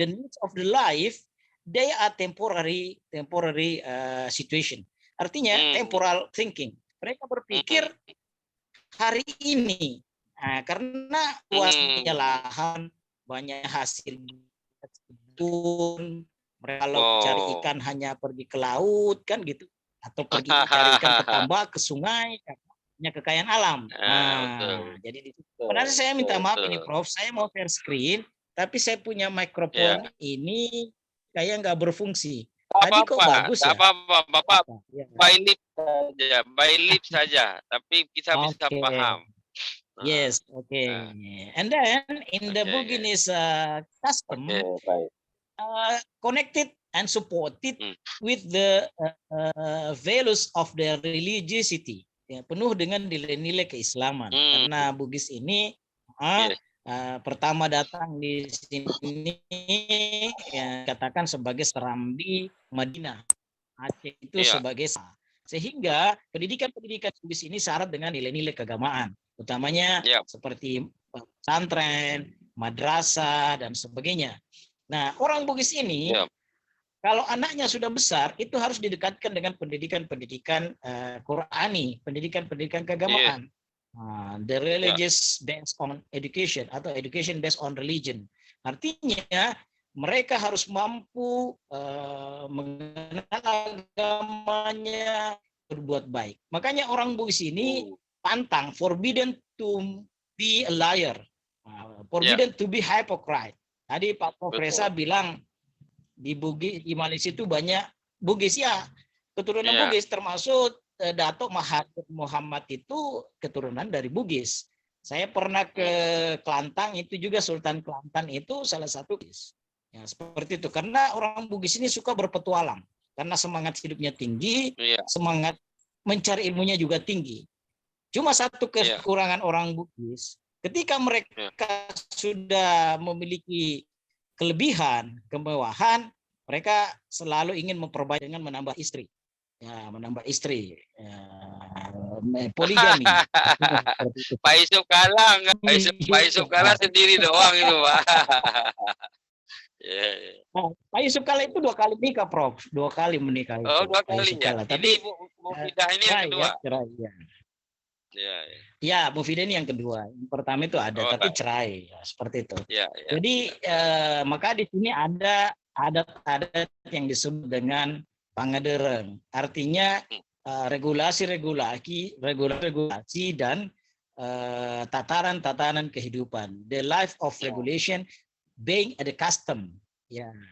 needs of the life, they are temporary situation. Artinya temporal thinking. Mereka berpikir hari ini, karena luasnya lahan, banyak hasil pun, mereka kalau cari ikan hanya pergi ke laut kan gitu, atau pergi cari ikan ke tambak, ke sungai, punya kekayaan alam. Jadi sebenarnya saya minta maaf ini Prof, saya mau share screen tapi saya punya mikrofon ini kayak nggak berfungsi. Tadi kok bagus ya?
Apa-apa, Bapak by lip saja, tapi kita bisa paham.
Yes, and then in the Bugis custom, connected and supported with the values of the religiosity, penuh dengan nilai-nilai keislaman. Karena Bugis ini pertama datang di sini katakan sebagai Serambi Madinah, Aceh itu sebagai, sehingga pendidikan Bugis ini syarat dengan nilai-nilai keagamaan, utamanya seperti pesantren, madrasah dan sebagainya. Nah, orang Bugis ini kalau anaknya sudah besar itu harus didekatkan dengan pendidikan Qurani, pendidikan keagamaan. The religious based on education atau education based on religion. Artinya mereka harus mampu mengenal agamanya, berbuat baik. Makanya orang Bugis ini pantang, forbidden to be a liar, forbidden to be hypocrite. Tadi Pak Prof Reza bilang di Bugis, di Malaysia itu banyak Bugis keturunan Bugis, termasuk Datuk Mahathir Muhammad itu keturunan dari Bugis. Saya pernah ke Kelantan, itu juga Sultan Kelantan itu salah satu Bugis. Ya, seperti itu. Karena orang Bugis ini suka berpetualang, karena semangat hidupnya tinggi, semangat mencari ilmunya juga tinggi. Cuma satu kekurangan orang Bugis, ketika mereka sudah memiliki kelebihan, kemewahan, mereka selalu ingin memperbaiki dengan menambah istri. Menambah istri, poligami.
Pak Yusuf kalah, Pak Yusuf kalah sendiri doang itu, Pak.
Pak Yusuf kalah itu 2 kali nikah, Prof. 2 kali menikah.
Oh, 2 kali ya. Tapi Mufidah ini yang kedua.
Ya, Mufidah ini yang kedua. Yang pertama itu ada, tapi cerai, seperti itu. Jadi maka di sini ada adat yang disebut dengan pangadereng, artinya regulasi dan tataran kehidupan, the life of regulation being a custom,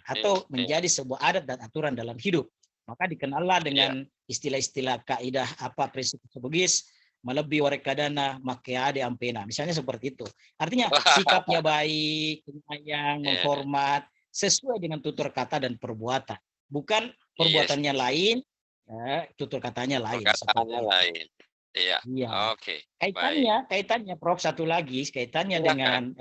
atau menjadi sebuah adat dan aturan dalam hidup. Maka dikenallah dengan istilah-istilah kaidah prinsip Bugis, melebi warekadana makeade ampena, misalnya seperti itu. Artinya sikapnya baik, penyayang, menghormat, sesuai dengan tutur kata dan perbuatan, bukan perbuatannya lain, tutur katanya lain.
Katanya lain.
Kaitannya Prof, satu lagi kaitannya dengan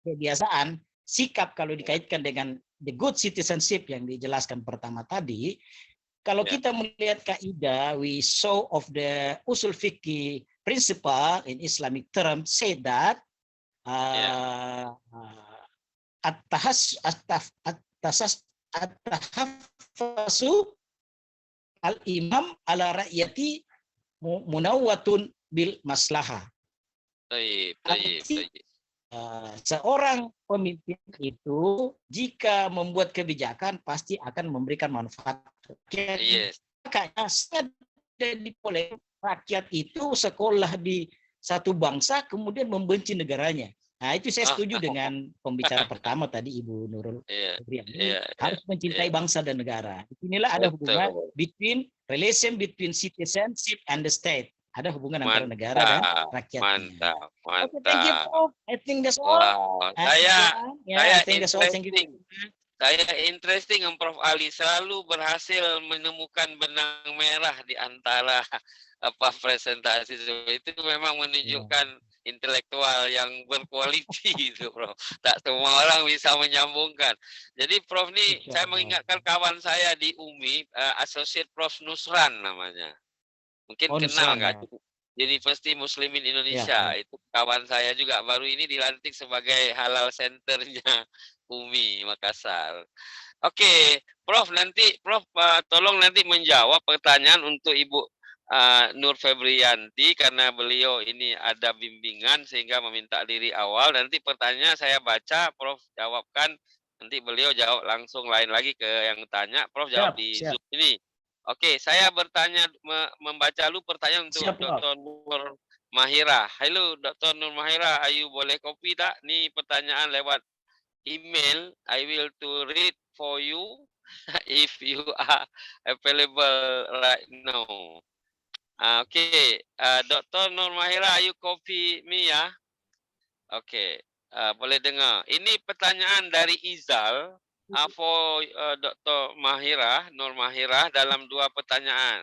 kebiasaan, sikap kalau dikaitkan dengan the good citizenship yang dijelaskan pertama tadi. Kalau kita melihat kaidah, we saw of the usul fikih principle in Islamic term say that at-tahaffasu al-imam ala rakyati munawwatun bil maslahah. Seorang pemimpin itu jika membuat kebijakan pasti akan memberikan manfaat. Makanya oleh rakyat itu sekolah di satu bangsa kemudian membenci negaranya. Nah, itu saya setuju dengan pembicara pertama tadi, Ibu Nurul Febriani, harus mencintai bangsa dan negara. Inilah ada hubungan relation between citizenship and the state. Ada hubungan antara negara dan rakyatnya.
Mantap.
Okay, thank you, Prof. I think that's all.
Wow. Saya interesting Prof. Ali selalu berhasil menemukan benang merah di antara presentasi itu, memang menunjukkan intelektual yang berkualiti itu, Prof. Tak semua orang bisa menyambungkan. Jadi Prof ini saya mengingatkan kawan saya di UMI, Associate Prof Nusran namanya. Mungkin kenal nggak? University Muslimin Indonesia, itu kawan saya juga, baru ini dilantik sebagai halal centernya UMI Makassar. Oke, Prof, nanti Prof tolong nanti menjawab pertanyaan untuk Ibu Nur Febrianti, karena beliau ini ada bimbingan sehingga meminta diri awal. Nanti pertanyaan saya baca, Prof jawabkan, nanti beliau jawab langsung, lain lagi ke yang tanya, Prof jawab di Zoom ini. Oke, saya bertanya, membaca dulu pertanyaan untuk Dr. Nur Mahira. Halo Dr. Nur Mahira, ayu boleh copy tak? Ini pertanyaan lewat email. I will to read for you if you are available right now. Oke, Dr. Nur Mahira, ayu copy me ya. Oke, boleh dengar. Ini pertanyaan dari Izal. For Dr. Mahira, Nur Mahira, dalam 2 pertanyaan.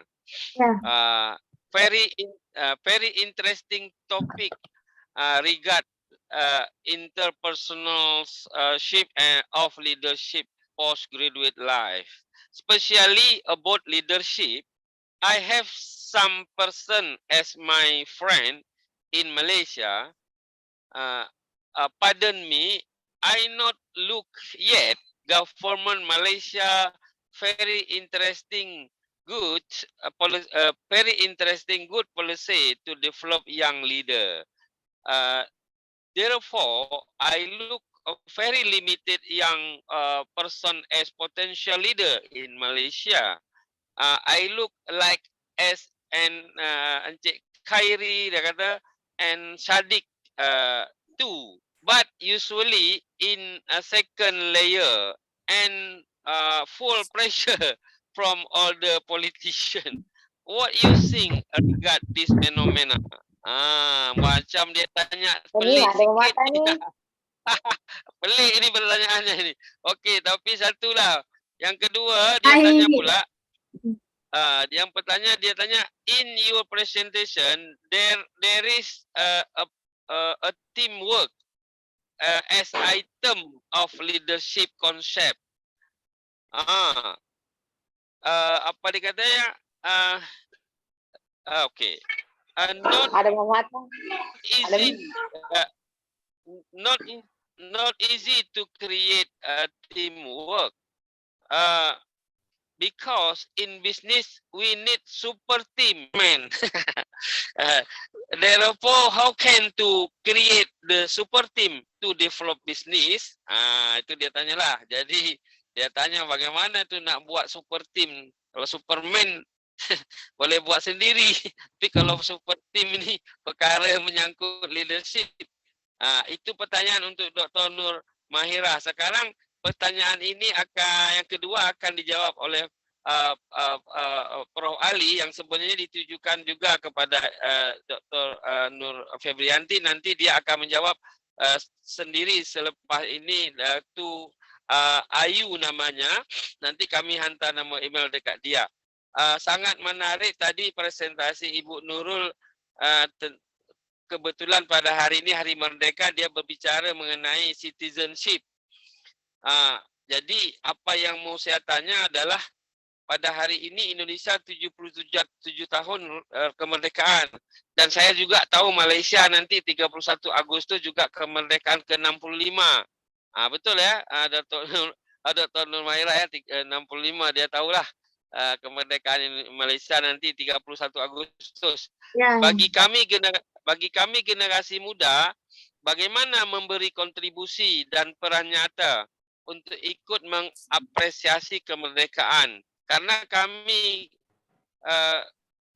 Very interesting topic regard interpersonal ship of leadership postgraduate life, especially about leadership. I have some person as my friend in Malaysia. Pardon me, I not look yet. Government Malaysia very interesting good policy to develop young leader. Therefore, I look a very limited young person as potential leader in Malaysia. I look like as Encik Khairi, dia kata, and Sadiq too. But usually in a second layer and full pressure from all the politicians. What you think regard this phenomena? Macam dia tanya pelik sikit. Pelik ini pertanyaannya ini. Okey, tapi satulah. Yang kedua dia tanya pula. Yang pertanyaan dia tanya, in your presentation there is a teamwork as item of leadership concept. Apa dikatanya? Okay. Not easy to create a teamwork. Because in business we need super team, man. Therefore, how can to create the super team to develop business? Itu dia tanyalah. Jadi dia tanya bagaimana tu nak buat super team. Kalau Superman boleh buat sendiri, tapi kalau super team ini perkara menyangkut leadership. Itu pertanyaan untuk Dr. Nur Mahira. Sekarang pertanyaan ini yang kedua akan dijawab oleh Prof. Ali, yang sebenarnya ditujukan juga kepada Dr. Nur Febrianti. Nanti dia akan menjawab sendiri selepas ini. Ayu namanya. Nanti kami hantar nama email dekat dia. Sangat menarik tadi presentasi Ibu Nurul. Kebetulan pada hari ini Hari Merdeka, dia berbicara mengenai citizenship. Jadi apa yang mau saya tanya adalah, pada hari ini Indonesia 77 tahun kemerdekaan, dan saya juga tahu Malaysia nanti 31 Agustus juga kemerdekaan ke-65. Betul ya, Dr. Nur Mahira ya, 65 dia tahulah kemerdekaan Malaysia nanti 31 Agustus. Bagi kami generasi muda, bagaimana memberi kontribusi dan peran nyata untuk ikut mengapresiasi kemerdekaan. Karena kami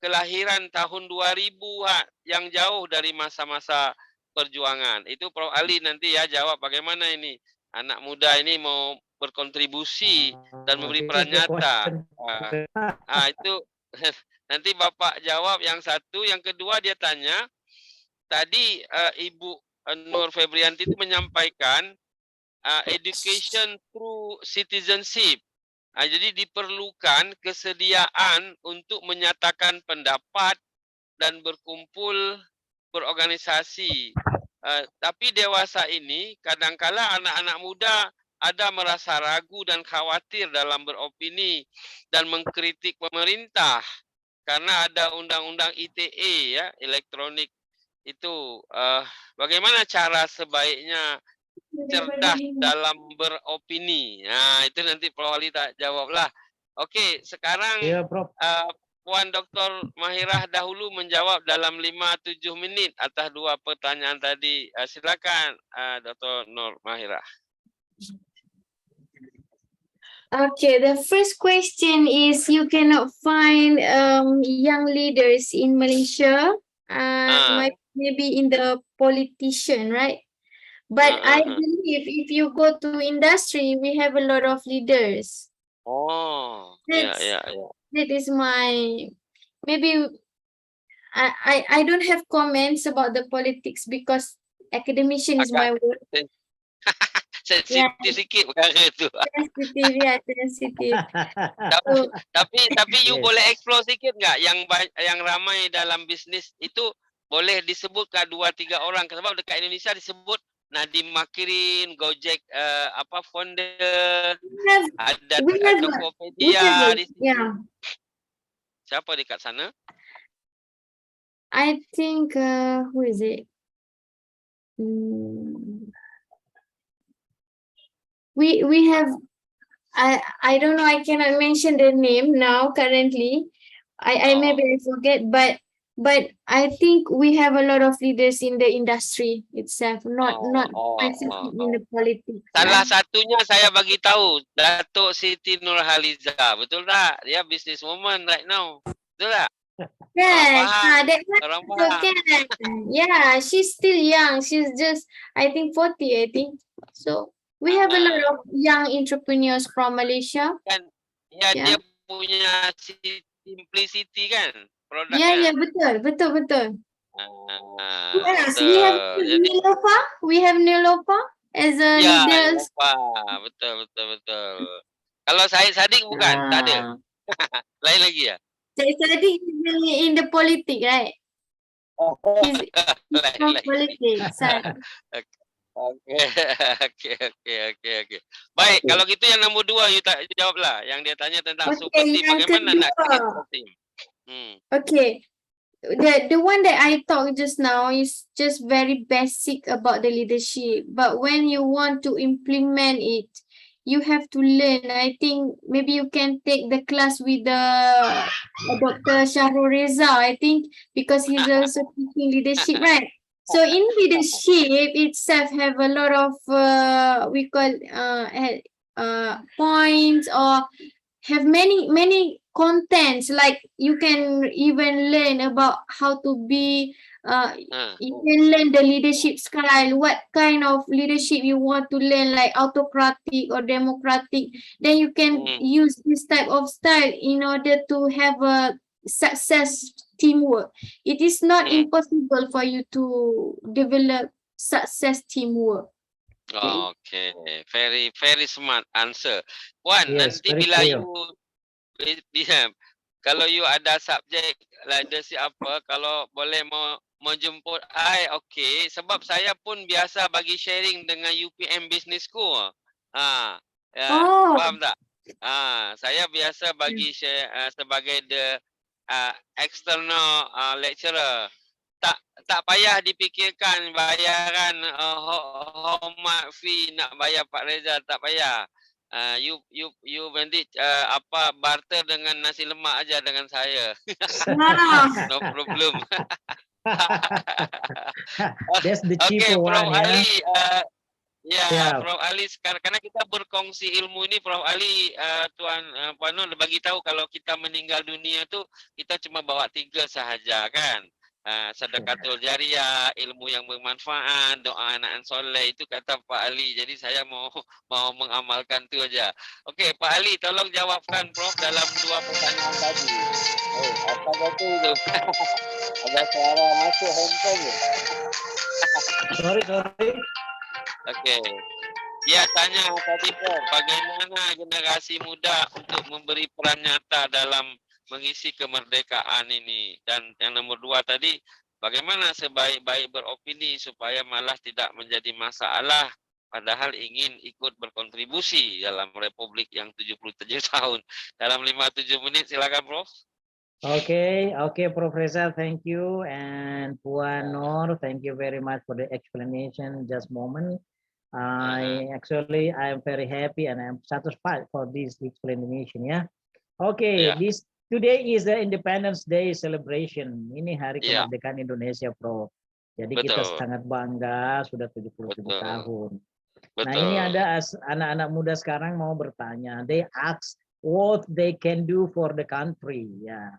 kelahiran tahun 2000 yang jauh dari masa-masa perjuangan. Itu Prof. Ali nanti ya jawab bagaimana ini anak muda ini mau berkontribusi dan memberi peran nyata. Itu nanti Bapak jawab yang satu. Yang kedua dia tanya, tadi Ibu Nur Febrianti itu menyampaikan education through citizenship. Jadi diperlukan kesediaan untuk menyatakan pendapat dan berkumpul, berorganisasi. Tapi dewasa ini kadangkala anak-anak muda ada merasa ragu dan khawatir dalam beropini dan mengkritik pemerintah karena ada undang-undang ITE ya, elektronik itu. Bagaimana cara sebaiknya cerdas dalam beropini? Nah, itu nanti Prof. Ali tak jawablah. Oke, sekarang
Ya, Prof.
Puan Dr. Mahirah dahulu menjawab dalam 5-7 menit atas 2 pertanyaan tadi. Silakan Dr. Nur Mahirah.
Okay, the first question is you cannot find young leaders in Malaysia, maybe in the politician, right? But I believe if you go to industry, we have a lot of leaders.
Oh,
That is my, maybe I don't have comments about the politics because academician is my word.
Sensitif sikit perkara tu.
Sensitif, ya, sensitif.
Tapi you boleh explore sikit enggak yang ramai dalam bisnis itu boleh disebut ke 2-3 orang, sebab dekat Indonesia disebut Nadiem Makarim, Gojek founder, ada Tokopedia di sini.
Yeah.
Siapa dekat sana?
I think who is it? We have I don't know, I cannot mention the name now currently. I maybe I forget, but I think we have a lot of leaders in the industry itself, not in the politics.
Salah satunya saya bagi tahu, Datuk Siti Nurhaliza, betul tak? Dia businesswoman right now, betul tak?
Yes, that's okay. Yeah, she's still young. She's just, I think 40, I think. So we have a lot of young entrepreneurs from Malaysia.
Kan, dia punya simplicity kan?
Ya, betul. Yes, we have Nilofa as a leader.
Betul. Kalau Syed Saddiq bukan, tak ada. Lain lagi ya?
Syed Saddiq in the politics, right? He's from politics.
Okay. Baik, kalau gitu yang nombor 2 you jawablah. Yang dia tanya tentang super team, bagaimana nak create super team?
Okay, the one that I talked just now is just very basic about the leadership, but when you want to implement it, you have to learn. I think maybe you can take the class with the Dr. Shahrul Reza, I think, because he's also teaching leadership, right? So in leadership itself have a lot of we call points, or have many contents, like you can even learn about how to be you can learn the leadership style, what kind of leadership you want to learn, like autocratic or democratic. Then you can use this type of style in order to have a success teamwork. It is not impossible for you to develop success teamwork.
Okay, very smart answer. Puan,
Yes,
nanti bila you kalau you ada subjek leadership apa, kalau boleh mau jemput okay, sebab saya pun biasa bagi sharing dengan UPM Business School. Faham tak? Saya biasa bagi share sebagai the external lecturer. Tak payah dipikirkan bayaran hormat fee nak bayar Pak Reza, tak payah. You nanti barter dengan nasi lemak aja dengan saya. No problem.
That's the cheaper
Prof.
one,
Ali, Prof. Ali sekarang karena kita berkongsi ilmu ini, Prof. Ali, Puan Nur bagi tahu kalau kita meninggal dunia tu kita cuma bawa 3 sahaja kan. sedekatul jariah, ilmu yang bermanfaat, doa anak soleh, itu kata Pak Ali. Jadi saya mau mengamalkan itu aja. Okey, Pak Ali, tolong jawabkan Prof dalam 2 pertanyaan tadi.
Apa kata itu? Ada suara masuk handphone ya?
Sorry.
Okey. Dia tanya tadi Prof, bagaimana generasi muda untuk memberi peran nyata dalam mengisi kemerdekaan ini. Dan yang nomor 2 tadi, bagaimana sebaik-baik beropini supaya malah tidak menjadi masalah padahal ingin ikut berkontribusi dalam Republik yang 77 tahun. Dalam 5-7 menit, silakan Prof.
Okay, Prof. Reza, thank you. And Puan Nur, thank you very much for the explanation just moment. I am very happy and I'm satisfied for this explanation ya. Okay, today is the Independence Day celebration. Ini hari kemerdekaan Indonesia, Prof. Jadi kita sangat bangga sudah 77 tahun. Nah, ini ada anak-anak muda sekarang mau bertanya. They ask what they can do for the country. Ya.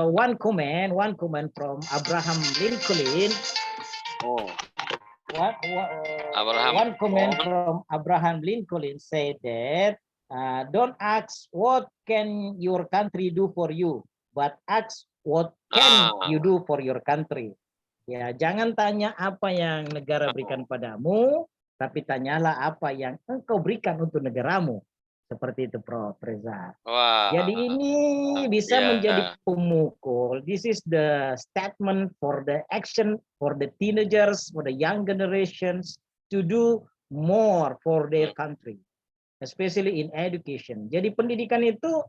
One comment from Abraham Lincoln. One comment from Abraham Lincoln said that don't ask what can your country do for you, but ask what can you do for your country. Ya, jangan tanya apa yang negara berikan padamu, tapi tanyalah apa yang engkau berikan untuk negaramu. Seperti itu, Prof. Reza. Jadi ini bisa menjadi pemukul. This is the statement for the action for the teenagers, for the young generations to do more for their country. Especially in education. Jadi pendidikan itu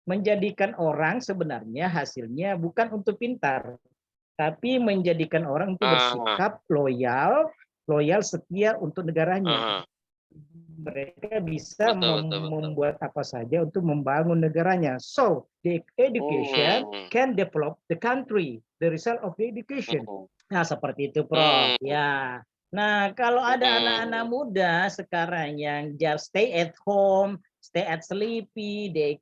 menjadikan orang sebenarnya hasilnya bukan untuk pintar, tapi menjadikan orang untuk bersikap loyal setia untuk negaranya. Mereka bisa membuat apa saja untuk membangun negaranya. So the education can develop the country, the result of the education. Nah, seperti itu, Prof. Ya. Nah, kalau ada anak-anak muda sekarang yang just stay at home, stay at sleepy, they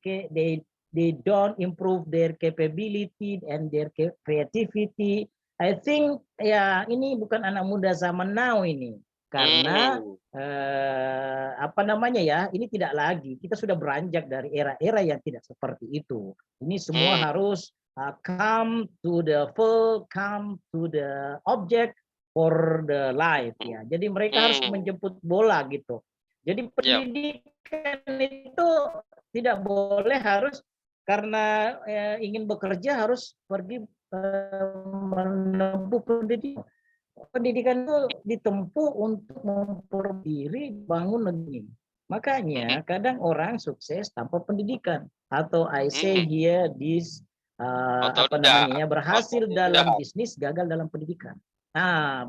don't improve their capability and their creativity. I think ya ini bukan anak muda zaman now ini. Karena apa namanya ya, ini tidak lagi, kita sudah beranjak dari era-era yang tidak seperti itu. Ini semua harus come to the full, come to the object for the life ya. Jadi mereka harus menjemput bola gitu. Jadi pendidikan itu tidak boleh harus karena ingin bekerja harus pergi menempuh pendidikan. Pendidikan itu ditempuh untuk memperbaiki bangun negeri. Makanya kadang orang sukses tanpa pendidikan. Atau I say here this berhasil dalam bisnis, gagal dalam pendidikan. Nah,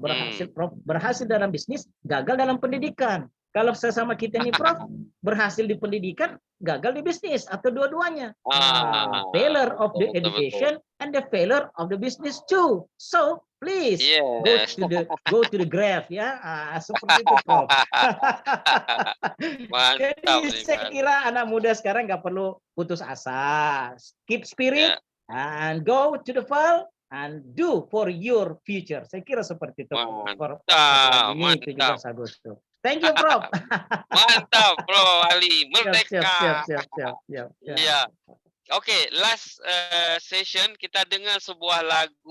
berhasil dalam bisnis, gagal dalam pendidikan. Kalau sesama kita nih, Prof, berhasil di pendidikan, gagal di bisnis atau dua-duanya. Failure of the education and the failure of the business too. So please go to the graph ya. Seperti itu, Prof. Jadi saya kira anak muda sekarang nggak perlu putus asa. Keep spirit and go to the fall and do for your future. Saya kira seperti itu.
Mantap.
17 Agustus. Thank you, Prof.
Mantap, Prof. Ali. Merdeka.
Siap.
Ya. Oke, last session kita dengar sebuah lagu